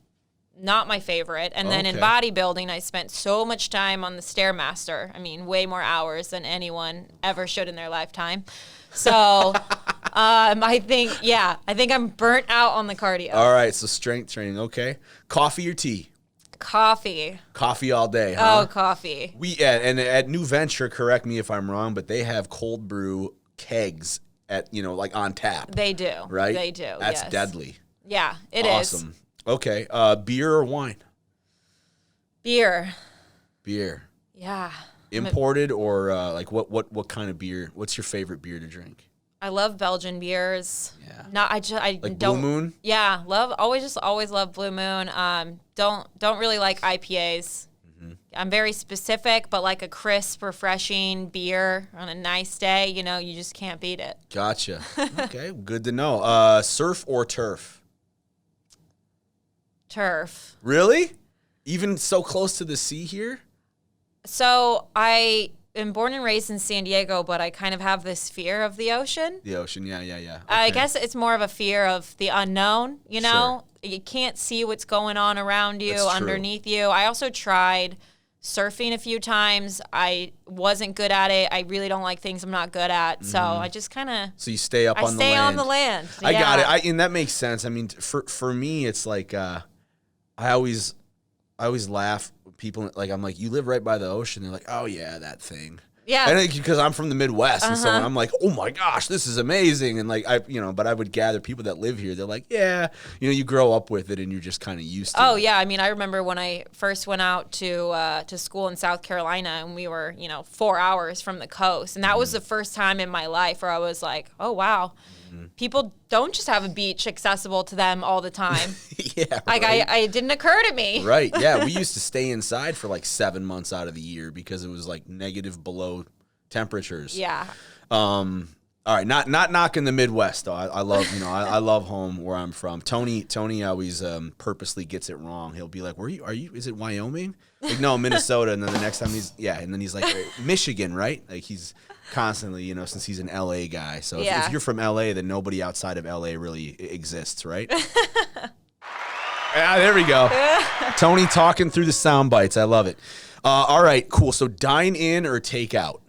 not my favorite. And then in bodybuilding, I spent so much time on the Stairmaster. Way more hours than anyone ever should in their lifetime. So I think I'm burnt out on the cardio. All right, so strength training, okay. Coffee or tea? Coffee. Coffee all day, huh? Oh, coffee. And at New Venture, correct me if I'm wrong, but they have cold brew kegs at, on tap. They do. Right? They do, That's deadly. Yeah, it is. Awesome. Okay, beer or wine? Beer. Yeah. Imported or what kind of beer? What's your favorite beer to drink? I love Belgian beers. Yeah. I don't. Blue Moon? Yeah, always love Blue Moon. Don't really like IPAs. Mm-hmm. I'm very specific, but a crisp, refreshing beer on a nice day, you just can't beat it. Gotcha. Okay, good to know. Surf or turf? Turf. Really? Even so close to the sea here? So I am born and raised in San Diego, but I kind of have this fear of the ocean. The ocean, yeah. Okay. I guess it's more of a fear of the unknown, Sure. You can't see what's going on around you, That's true. underneath you. I also tried surfing a few times. I wasn't good at it. I really don't like things I'm not good at. So I just kind of... So you stay up on the land. I stay on the land. Yeah. I got it. And that makes sense. For me, it's I always laugh. People I'm like, you live right by the ocean. They're like, oh yeah, that thing. Yeah. And because I'm from the Midwest, and so I'm like, oh my gosh, this is amazing. And but I would gather people that live here. They're like, yeah, you grow up with it, and you're just kind of used to it. Oh yeah, I remember when I first went out to school in South Carolina, and we were 4 hours from the coast, and that was the first time in my life where I was like, oh wow. People don't just have a beach accessible to them all the time. Yeah, right. It didn't occur to me. Right, yeah. We used to stay inside for 7 months out of the year because it was negative below temperatures. Yeah. All right, not knocking the Midwest though. I love I love home where I'm from. Tony always purposely gets it wrong. He'll be like, "Are you? Is it Wyoming?" No, Minnesota. And then the next time and then he's like, Michigan, right? He's constantly, since he's an LA guy. So if you're from LA, then nobody outside of LA really exists, right? There we go. Tony talking through the sound bites. I love it. All right, cool. So dine in or take out?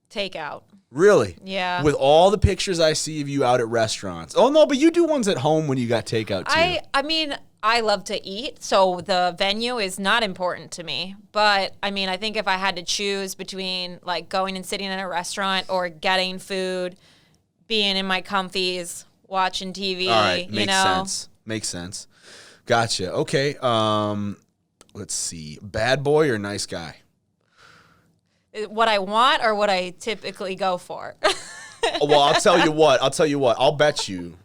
Take out. Really? Yeah. With all the pictures I see of you out at restaurants. Oh, no, but you do ones at home when you got takeout, too. I mean, I love to eat, so the venue is not important to me. But, I mean, I think if I had to choose between, like, going and sitting in a restaurant or getting food, being in my comfies, watching TV, all right, makes you know. sense. Makes sense. Gotcha. Okay. Let's see. Bad boy or nice guy? What I want or what I typically go for? Well, I'll tell you what. I'll bet you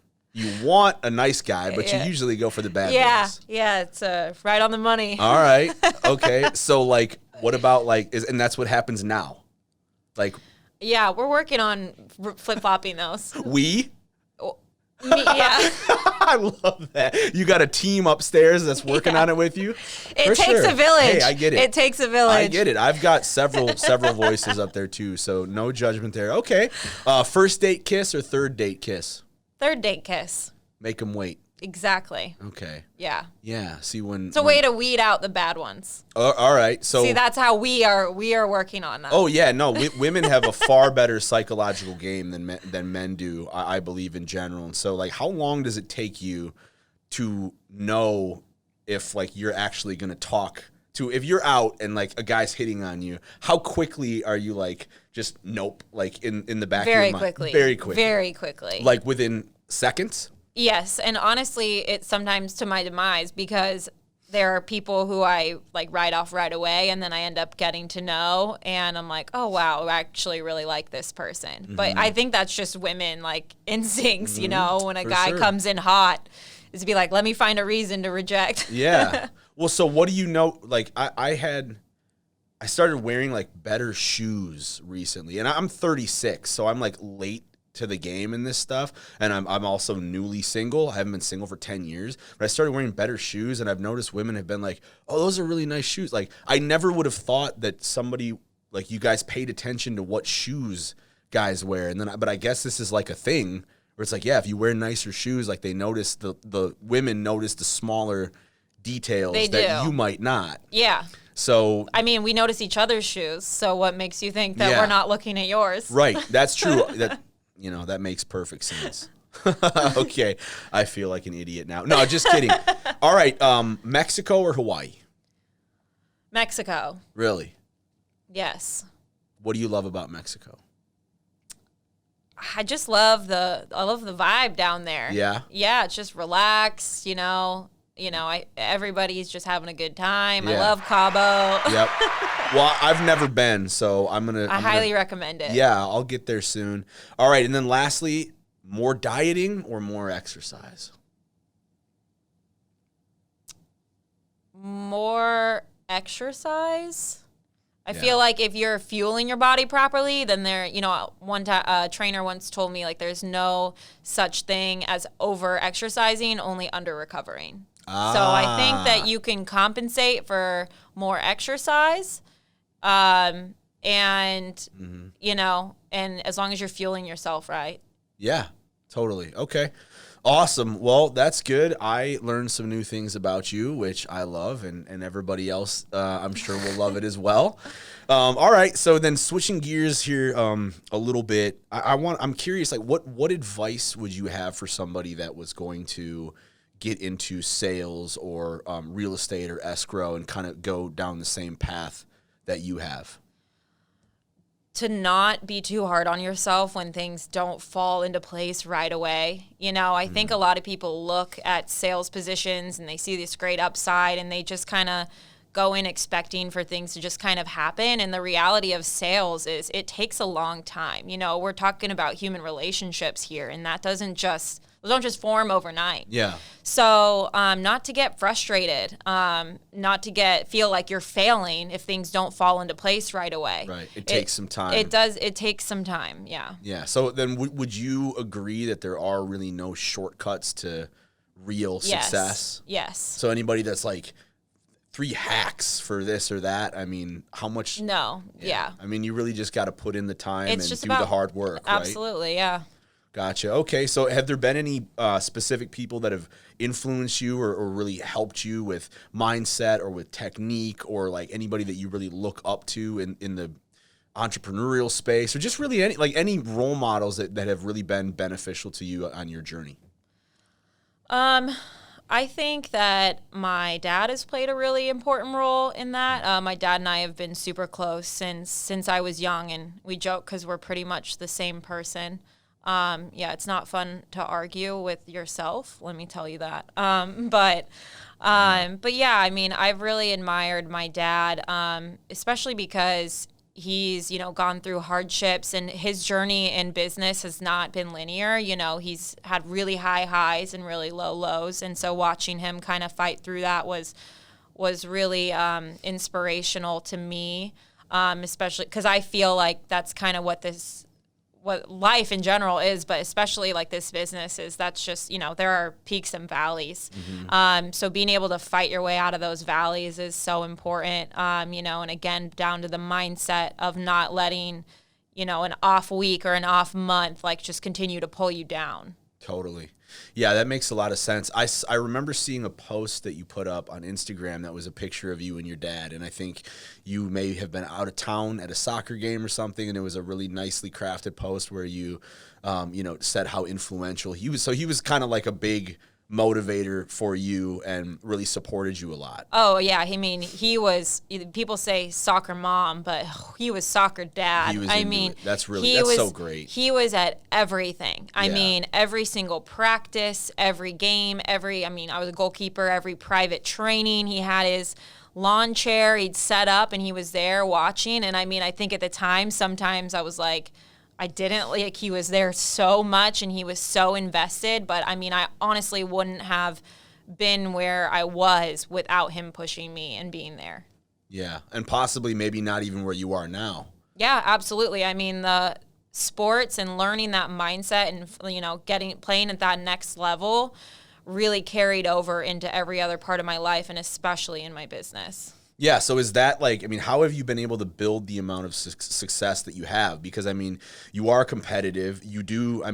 want a nice guy, but you usually go for the bad boys. Yeah, it's right on the money. All right. Okay. So, like, what about, like, and that's what happens now? Like, yeah, we're working on flip-flopping those. We? Me, yeah. I love that. You got a team upstairs that's working on it with you? It takes a village. Hey, I get it. It takes a village. I get it. I've got several voices up there too, so no judgment there. Okay. First date kiss or third date kiss? Third date kiss. Make them wait. Exactly. Okay. Yeah. Yeah. See when it's a way to weed out the bad ones. All right. So see, that's how we are working on that. Oh yeah, no, women have a far better psychological game than men do. I believe in general. And so, like, how long does it take you to know if, like, you're actually gonna talk to, if you're out and, like, a guy's hitting on you? How quickly are you, like, just nope, like, in the back of your mind? Very quickly, like within seconds? Yes, and honestly, it's sometimes to my demise because there are people who I, like, write off right away, and then I end up getting to know, and I'm like, oh, wow, I actually really like this person. Mm-hmm. But I think that's just women, like, instincts, you know, when a guy comes in hot, is to be like, let me find a reason to reject. Yeah. Well, so what do you know? Like, I started wearing, like, better shoes recently, and I'm 36, so I'm, like, late to the game in this stuff, and I'm also newly single. I haven't been single for 10 years, but I started wearing better shoes, and I've noticed women have been like, oh, those are really nice shoes. Like, I never would have thought that somebody, like, you guys paid attention to what shoes guys wear, and then but I guess this is like a thing where it's like, yeah, if you wear nicer shoes, like, they notice, the women notice the smaller details that you might not. Yeah. So, I mean, we notice each other's shoes, so what makes you think that we're not looking at yours? Right. That's true. You know, that makes perfect sense. Okay. I feel like an idiot now. No, just kidding. All right. Mexico or Hawaii? Mexico. Really? Yes. What do you love about Mexico? I just love the vibe down there. Yeah? Yeah, it's just relaxed, you know. Everybody's just having a good time. Yeah. I love Cabo. Yep. Well, I've never been, so I'm highly recommend it. Yeah, I'll get there soon. All right, and then lastly, more dieting or more exercise? More exercise. I feel like if you're fueling your body properly, then one trainer once told me, like, there's no such thing as over exercising, only under recovering. So I think that you can compensate for more exercise, and and as long as you're fueling yourself right. Yeah, totally. Okay. Awesome. Well, that's good. I learned some new things about you, which I love, and everybody else, I'm sure will love it as well. All right. So then switching gears here a little bit, I'm curious, like, what advice would you have for somebody that was going to get into sales or real estate or escrow and kind of go down the same path that you have? To not be too hard on yourself when things don't fall into place right away. You know, I think a lot of people look at sales positions and they see this great upside and they just kind of go in expecting for things to just kind of happen. And the reality of sales is it takes a long time. You know, we're talking about human relationships here, and that don't just form overnight. Yeah. So not to get frustrated, not to feel like you're failing if things don't fall into place right away. Right. It takes some time. It does. It takes some time. Yeah. Yeah. So then would you agree that there are really no shortcuts to real success? Yes. So anybody that's like 3 hacks for this or that, I mean, how much? No. Yeah. I mean, you really just got to put in the time and do the hard work, right? Absolutely. Yeah. Gotcha. Okay, so have there been any specific people that have influenced you or really helped you with mindset or with technique, or like anybody that you really look up to in the entrepreneurial space, or just really any role models that have really been beneficial to you on your journey? I think that my dad has played a really important role in that. My dad and I have been super close since I was young, and we joke because we're pretty much the same person. Yeah, it's not fun to argue with yourself, let me tell you that. But yeah, I mean, I've really admired my dad, especially because he's, gone through hardships, and his journey in business has not been linear. He's had really high highs and really low lows. And so watching him kind of fight through that was really inspirational to me, especially because I feel like that's kind of what life in general is, but especially like this business is. That's just, there are peaks and valleys. Mm-hmm. So being able to fight your way out of those valleys is so important, and again, down to the mindset of not letting, an off week or an off month, like just continue to pull you down. Totally. Yeah, that makes a lot of sense. I remember seeing a post that you put up on Instagram that was a picture of you and your dad, and I think you may have been out of town at a soccer game or something, and it was a really nicely crafted post where you, said how influential he was. So he was kind of like a big motivator for you and really supported you a lot. Oh, yeah. I mean, he was, people say soccer mom, but he was soccer dad. He was into it. That's so great. He was at everything. I mean, every single practice, every game, I was a goalkeeper, every private training. He had his lawn chair he'd set up, and he was there watching. And I mean, I think at the time, sometimes I was like, I didn't like, he was there so much and he was so invested, but I mean, I honestly wouldn't have been where I was without him pushing me and being there. Yeah, and possibly maybe not even where you are now. Yeah, absolutely. I mean, the sports and learning that mindset and, playing at that next level really carried over into every other part of my life, and especially in my business. Yeah, so is that how have you been able to build the amount of success that you have? Because you are competitive. You do.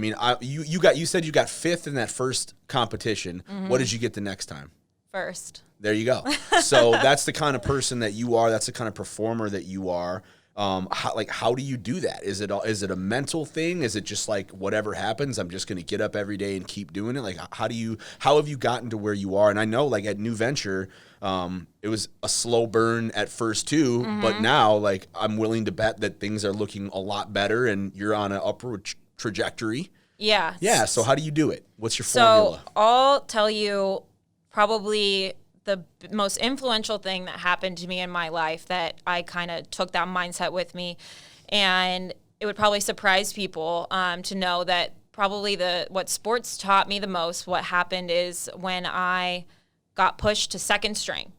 You said you got fifth in that first competition. Mm-hmm. What did you get the next time? First. There you go. So that's the kind of person that you are. That's the kind of performer that you are. How do you do that? Is it a mental thing? Is it just like whatever happens, I'm just going to get up every day and keep doing it? Like, how have you gotten to where you are? And I know like at New Venture, it was a slow burn at first too, mm-hmm. but now like I'm willing to bet that things are looking a lot better and you're on an upward trajectory. Yeah. Yeah. So how do you do it? What's your formula? So I'll tell you probably the most influential thing that happened to me in my life that I kind of took that mindset with me. And it would probably surprise people to know that probably what sports taught me the most, what happened is when I got pushed to second string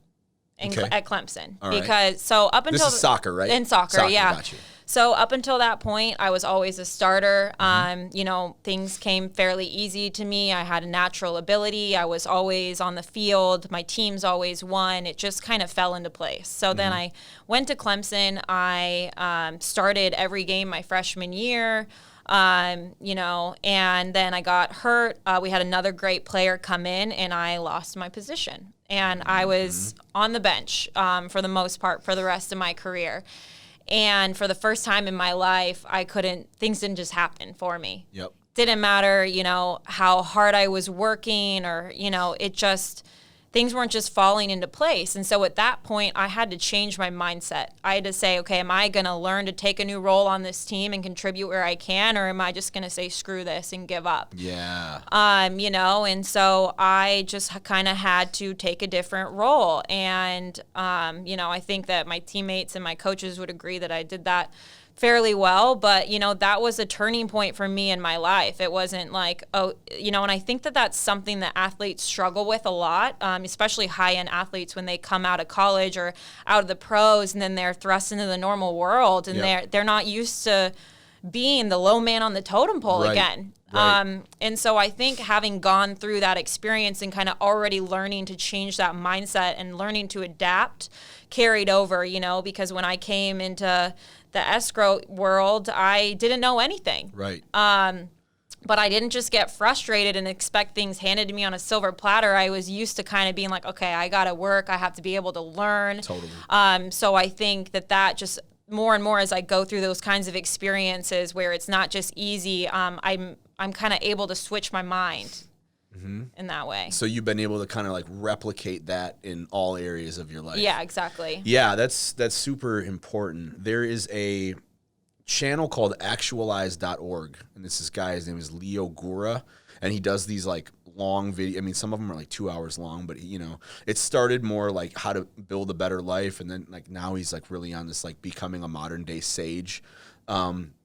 at Clemson. All right. Because so up until this is soccer, right? In soccer, yeah. Got you. So up until that point, I was always a starter. Mm-hmm. Things came fairly easy to me. I had a natural ability. I was always on the field. My teams always won. It just kind of fell into place. So then I went to Clemson. I started every game my freshman year. And then I got hurt. We had another great player come in, and I lost my position. And I was on the bench for the most part for the rest of my career. And for the first time in my life, things didn't just happen for me. Yep. Didn't matter, how hard I was working or, things weren't just falling into place. And so at that point, I had to change my mindset. I had to say, okay, am I going to learn to take a new role on this team and contribute where I can, or am I just going to say, screw this and give up? Yeah. And so I just kind of had to take a different role. And, I think that my teammates and my coaches would agree that I did that fairly well, but that was a turning point for me in my life. It wasn't like, and I think that that's something that athletes struggle with a lot, especially high-end athletes when they come out of college or out of the pros, and then they're thrust into the normal world, and they're not used to being the low man on the totem pole again. Right. And so I think having gone through that experience and kind of already learning to change that mindset and learning to adapt carried over, because when I came into the escrow world, I didn't know anything. Right. But I didn't just get frustrated and expect things handed to me on a silver platter. I was used to kind of being like, okay, I got to work. I have to be able to learn. Totally. So I think that just more and more as I go through those kinds of experiences where it's not just easy, I'm kind of able to switch my mind in that way. So you've been able to kind of like replicate that in all areas of your life. Yeah, exactly. Yeah, that's super important. There is a channel called actualize.org, and this guy, his name is Leo Gura, and he does these like long video. I mean, some of them are like 2 hours long, but it started more like how to build a better life, and then like now he's like really on this like becoming a modern day sage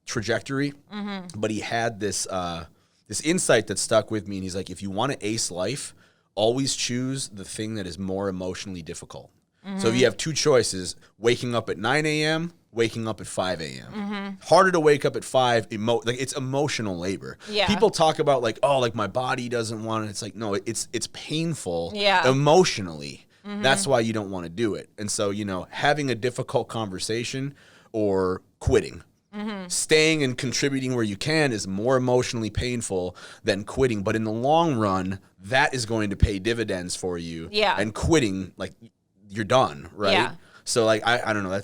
trajectory. But he had this insight that stuck with me, and he's like, if you want to ace life, always choose the thing that is more emotionally difficult. So if you have two choices, waking up at 9 a.m., waking up at 5 a.m. Harder to wake up at 5, like it's emotional labor. Yeah. People talk about like, oh, like my body doesn't want it. It's like, no, it's painful emotionally. That's why you don't want to do it. And so, having a difficult conversation or quitting, staying and contributing where you can is more emotionally painful than quitting. But in the long run, that is going to pay dividends for you. Yeah. And quitting, like, you're done, right? Yeah. So like I don't know,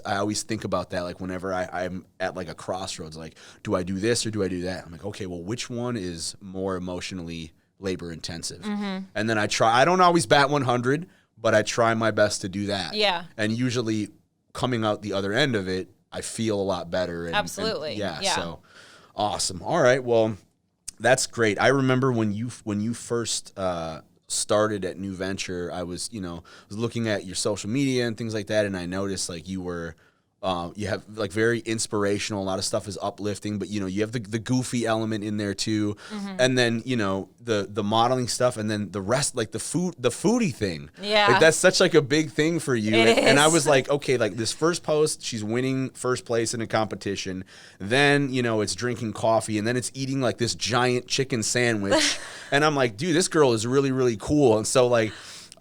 I always think about that, like whenever I'm at like a crossroads, like do I do this or do I do that? I'm like, okay, well, which one is more emotionally labor intensive? And then I don't always bat 100, but I try my best to do that. Yeah. And usually coming out the other end of it, I feel a lot better. Absolutely. Yeah. So awesome. All right. Well, that's great. I remember when you first started at New Venture, I was looking at your social media and things like that, and I noticed like you were you have like very inspirational, a lot of stuff is uplifting, but you have the goofy element in there too, and then the modeling stuff, and then the rest, like the foodie thing. Like that's such like a big thing for you. And I was like, okay, like this first post, she's winning first place in a competition, then it's drinking coffee, and then it's eating like this giant chicken sandwich. And I'm like, dude, this girl is really, really cool. And so like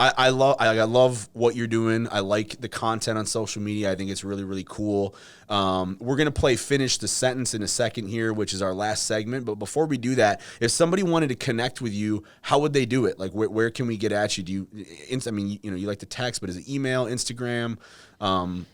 I love what you're doing. I like the content on social media. I think it's really, really cool. We're going to play Finish the Sentence in a second here, which is our last segment. But before we do that, if somebody wanted to connect with you, how would they do it? Like, where can we get at you? You like to text, but is it email, Instagram? You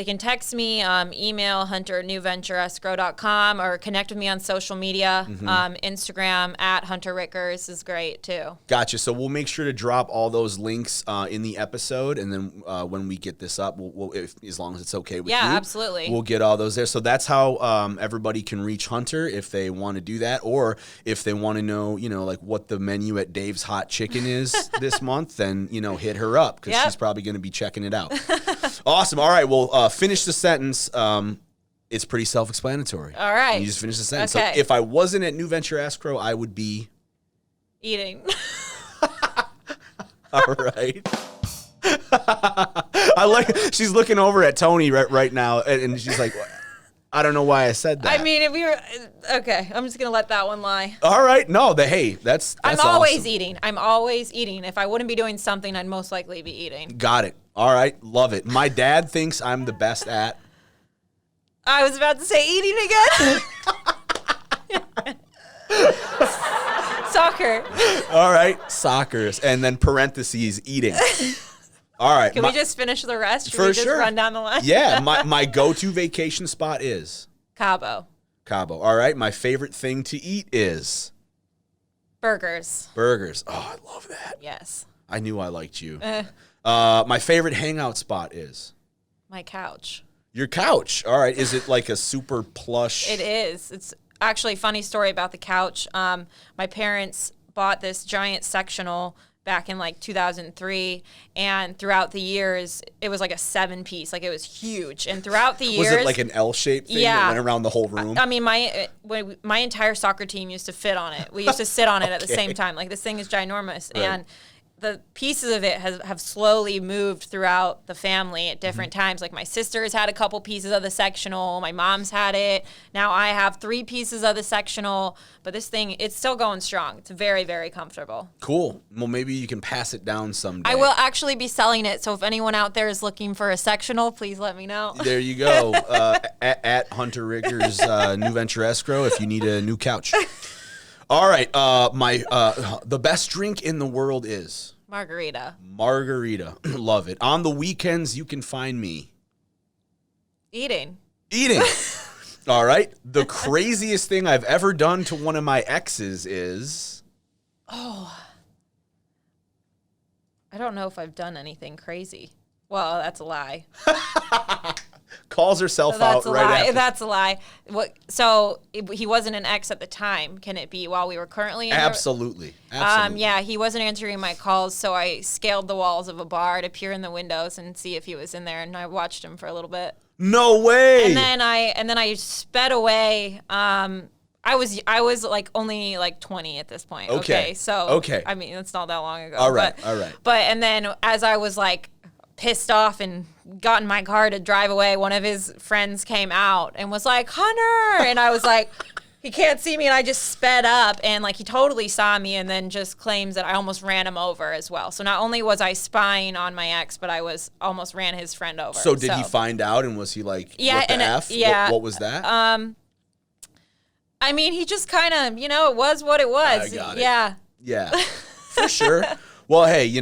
can text me, email hunter@newventureescrow.com, or connect with me on social media. Instagram @Hunter Rittgers is great too. Gotcha. So we'll make sure to drop all those links in the episode, and then when we get this up, we'll as long as it's okay with you. Yeah, absolutely. We'll get all those there. So that's how everybody can reach Hunter if they want to do that, or if they want to know, like what the menu at Dave's Hot Chicken is this month, then hit her up because she's probably going to be checking it out. Awesome. All right. Well, finish the sentence. It's pretty self-explanatory. All right. You just finish the sentence. Okay. So if I wasn't at New Venture Escrow, I would be eating. All right. I like. She's looking over at Tony right now, and she's like, I don't know why I said that. I mean, if we were okay, I'm just gonna let that one lie. All right. No, that's I'm always awesome. eating. I'm always eating. If I wouldn't be doing something, I'd most likely be eating. Got it. All right. Love it. My dad thinks I'm the best at. I was about to say eating again. Soccer. All right. Soccer. And then parentheses, eating. All right. Can we just finish the rest? Should for we just sure. run down the line? Yeah. My go-to vacation spot is? Cabo. All right. My favorite thing to eat is? Burgers. Oh, I love that. Yes. I knew I liked you. My favorite hangout spot is? My couch. Your couch. All right. Is it like a super plush? It is. It's actually a funny story about the couch. My parents bought this giant sectional back in like 2003, and throughout the years, it was like a 7-piece. Like it was huge. And throughout the years, was it like an L-shaped thing that went around the whole room? I mean, my entire soccer team used to fit on it. We used to sit on it at the same time. Like this thing is ginormous. Right. And the pieces of it have slowly moved throughout the family at different times. Like my sister's had a couple pieces of the sectional. My mom's had it. Now I have 3 pieces of the sectional. But this thing, it's still going strong. It's very, very comfortable. Cool. Well, maybe you can pass it down someday. I will actually be selling it. So if anyone out there is looking for a sectional, please let me know. There you go. At Hunter Rittgers, New Venture Escrow, if you need a new couch. All right. The best drink in the world is? Margarita. Margarita. Love it. On the weekends, you can find me. Eating. All right. The craziest thing I've ever done to one of my exes is? Oh. I don't know if I've done anything crazy. Well, that's a lie. Calls herself out right after. That's a lie. So he wasn't an ex at the time. Can it be while we were currently in Absolutely. Yeah, he wasn't answering my calls, so I scaled the walls of a bar to peer in the windows and see if he was in there, and I watched him for a little bit. No way. And then I sped away. I was like only like 20 at this point. Okay. So I mean, it's not that long ago. All right. But and then as I was like pissed off and got in my car to drive away, one of his friends came out and was like, Hunter, and I was like, he can't see me, and I just sped up, and like he totally saw me, and then just claims that I almost ran him over as well. So not only was I spying on my ex, but I almost ran his friend over. So did he find out, and was he like, what the F? Yeah. What was that? I mean, he just kind of, it was what it was. I got it. Yeah, for sure. Well, hey,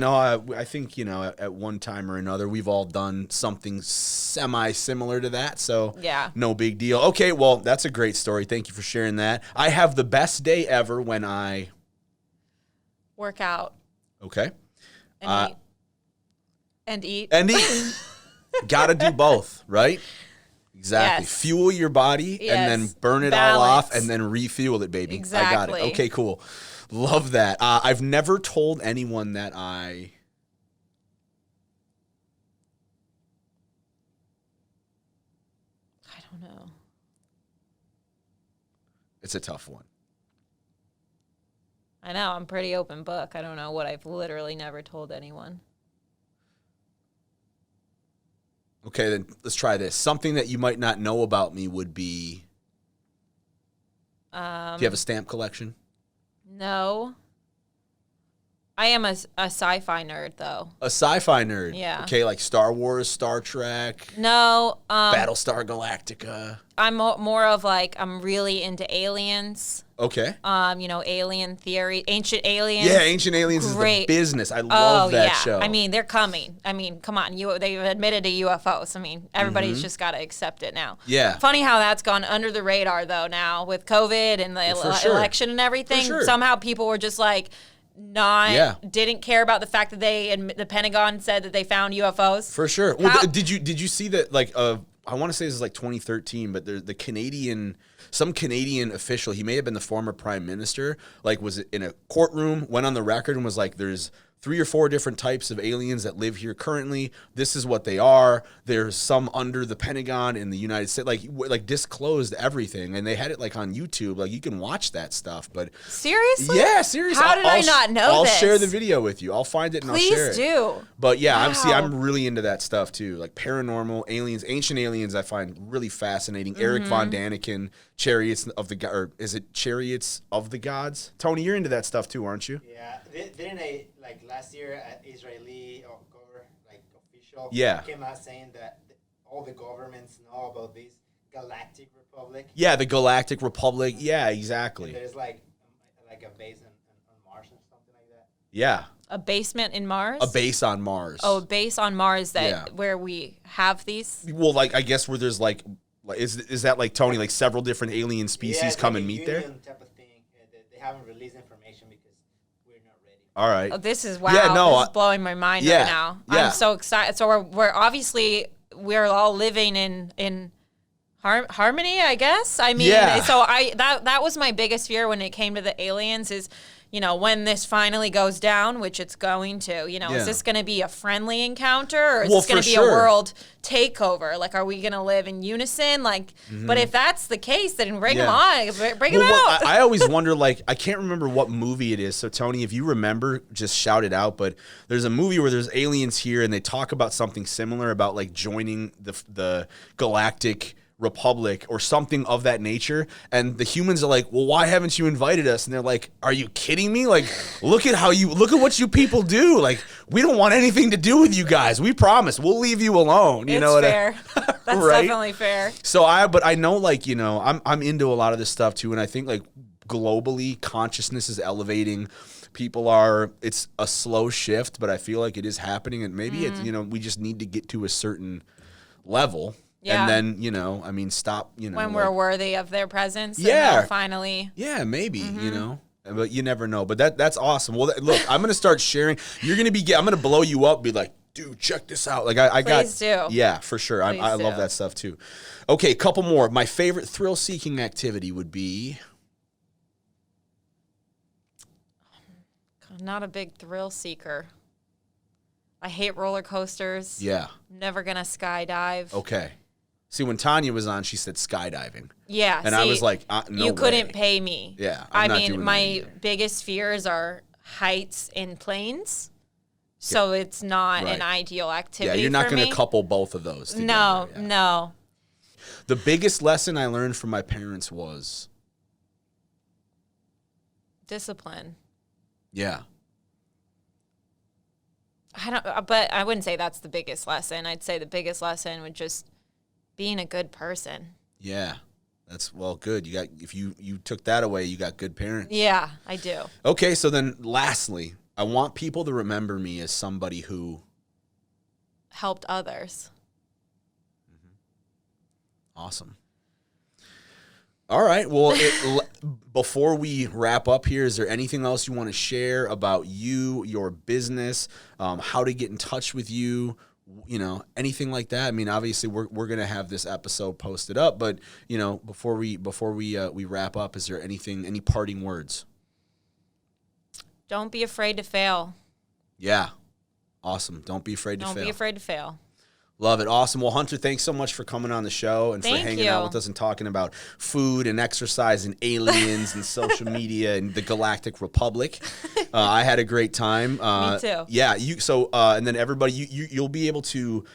I think, at one time or another, we've all done something semi-similar to that, so yeah, no big deal. Okay, well, that's a great story. Thank you for sharing that. I have the best day ever when I... work out. Okay. And eat. Gotta do both, right? Exactly. Yes. Fuel your body and then burn it all off and then refuel it, baby. Exactly. I got it. Okay, cool. Love that. I've never told anyone that I don't know. It's a tough one. I know. I'm pretty open book. I don't know what I've literally never told anyone. Okay, then let's try this. Something that you might not know about me would be... do you have a stamp collection? No. I am a sci-fi nerd, though. A sci-fi nerd? Yeah. Okay, like Star Wars, Star Trek? No. Battlestar Galactica? I'm more of like, I'm really into aliens. Okay. Alien theory, ancient aliens. Yeah, Ancient Aliens is the business. I love that show. I mean, they're coming. I mean, come on. They've admitted to UFOs. I mean, everybody's just got to accept it now. Yeah. Funny how that's gone under the radar, though, now with COVID and the election and everything. For sure. Somehow people were just like, didn't care about the fact that the Pentagon said that they found UFOs. For sure. Well, did you see that, like, I want to say this is like 2013, but some Canadian official, he may have been the former prime minister, like was in a courtroom, went on the record and was like, there's 3 or 4 different types of aliens that live here currently. This is what they are. There's some under the Pentagon in the United States, like disclosed everything. And they had it like on YouTube. Like you can watch that stuff, but seriously? Yeah, seriously. How did I not know this? I'll share the video with you. I'll find it and I'll share it. Please do. But yeah, I'm really into that stuff too. Like paranormal, aliens, ancient aliens I find really fascinating. Eric Von Daniken, Chariots of the Gods, or is it Chariots of the Gods? Tony, you're into that stuff too, aren't you? Yeah. Didn't they, like last year, Israeli official came out saying that all the governments know about this galactic republic? Yeah, the Galactic Republic. Yeah, exactly. And there's like a base on Mars or something like that. Yeah. A basement in Mars? A base on Mars. Oh, a base on Mars where we have these? Well, like I guess where there's like is that like Tony, like several different alien species come and meet there? Type of thing. They haven't released information because we're not ready. All right. Oh, this is wow. Yeah, no, this is blowing my mind right now. Yeah. I'm so excited. So we're obviously we're all living in harmony, I guess. I mean, so that was my biggest fear when it came to the aliens is, when this finally goes down, which it's going to, is this going to be a friendly encounter, or is this going to be a world takeover? Like, are we going to live in unison? Like, but if that's the case, then bring them on, bring them out. I always wonder, like, I can't remember what movie it is. So Tony, if you remember, just shout it out. But there's a movie where there's aliens here, and they talk about something similar about like joining the galactic republic or something of that nature, and the humans are like, well, why haven't you invited us? And they're like, are you kidding me? Like, look at what you people do. Like, we don't want anything to do with you guys. We promise we'll leave you alone. It's fair. That's right? Definitely fair. So I know, like, I'm into a lot of this stuff too, and I think like globally consciousness is elevating. It's a slow shift, but I feel like it is happening, and maybe it's we just need to get to a certain level. Yeah. And then, stop, when we're worthy of their presence. Yeah. And finally. Yeah, maybe, but you never know. But that's awesome. Well, look, I'm going to start sharing. I'm going to blow you up, be like, dude, check this out. Like, Please do. Yeah, for sure. I love that stuff too. Okay, a couple more. My favorite thrill-seeking activity would be. Not a big thrill seeker. I hate roller coasters. Yeah. Never going to skydive. Okay. See, when Tanya was on, she said skydiving. Yeah. And I was like, no You couldn't pay me. Yeah. My biggest fears are heights in planes. So it's not an ideal activity. Yeah, you're not going to couple both of those together. No. The biggest lesson I learned from my parents was discipline. Yeah. But I wouldn't say that's the biggest lesson. I'd say the biggest lesson would just being a good person. Yeah. That's good. If you took that away, you got good parents. Yeah, I do. Okay, so then lastly, I want people to remember me as somebody who helped others. Awesome. All right. Well, before we wrap up here, is there anything else you want to share about you, your business, how to get in touch with you, anything like that? I mean, obviously, we're going to have this episode posted up, but before we wrap up, is there any parting words? Don't be afraid to fail. Yeah. Awesome. Don't be afraid to fail. Don't be afraid to fail. Love it. Awesome. Well, Hunter, thanks so much for coming on the show and for hanging out with us and talking about food and exercise and aliens and social media and the Galactic Republic. I had a great time. Me too. Yeah. And then everybody, you'll be able to,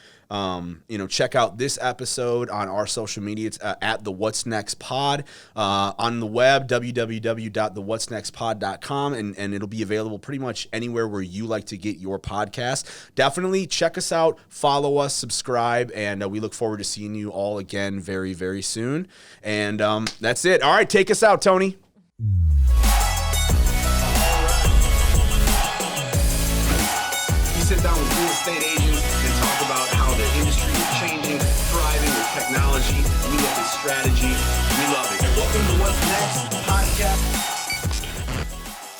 check out this episode on our social media. It's at the What's Next Pod on the web, www.thewhatsnextpod.com, and it'll be available pretty much anywhere where you like to get your podcast. Definitely check us out, follow us, subscribe, and we look forward to seeing you all again very, very soon. And that's it. All right, take us out, Tony. You sit down with real estate agents.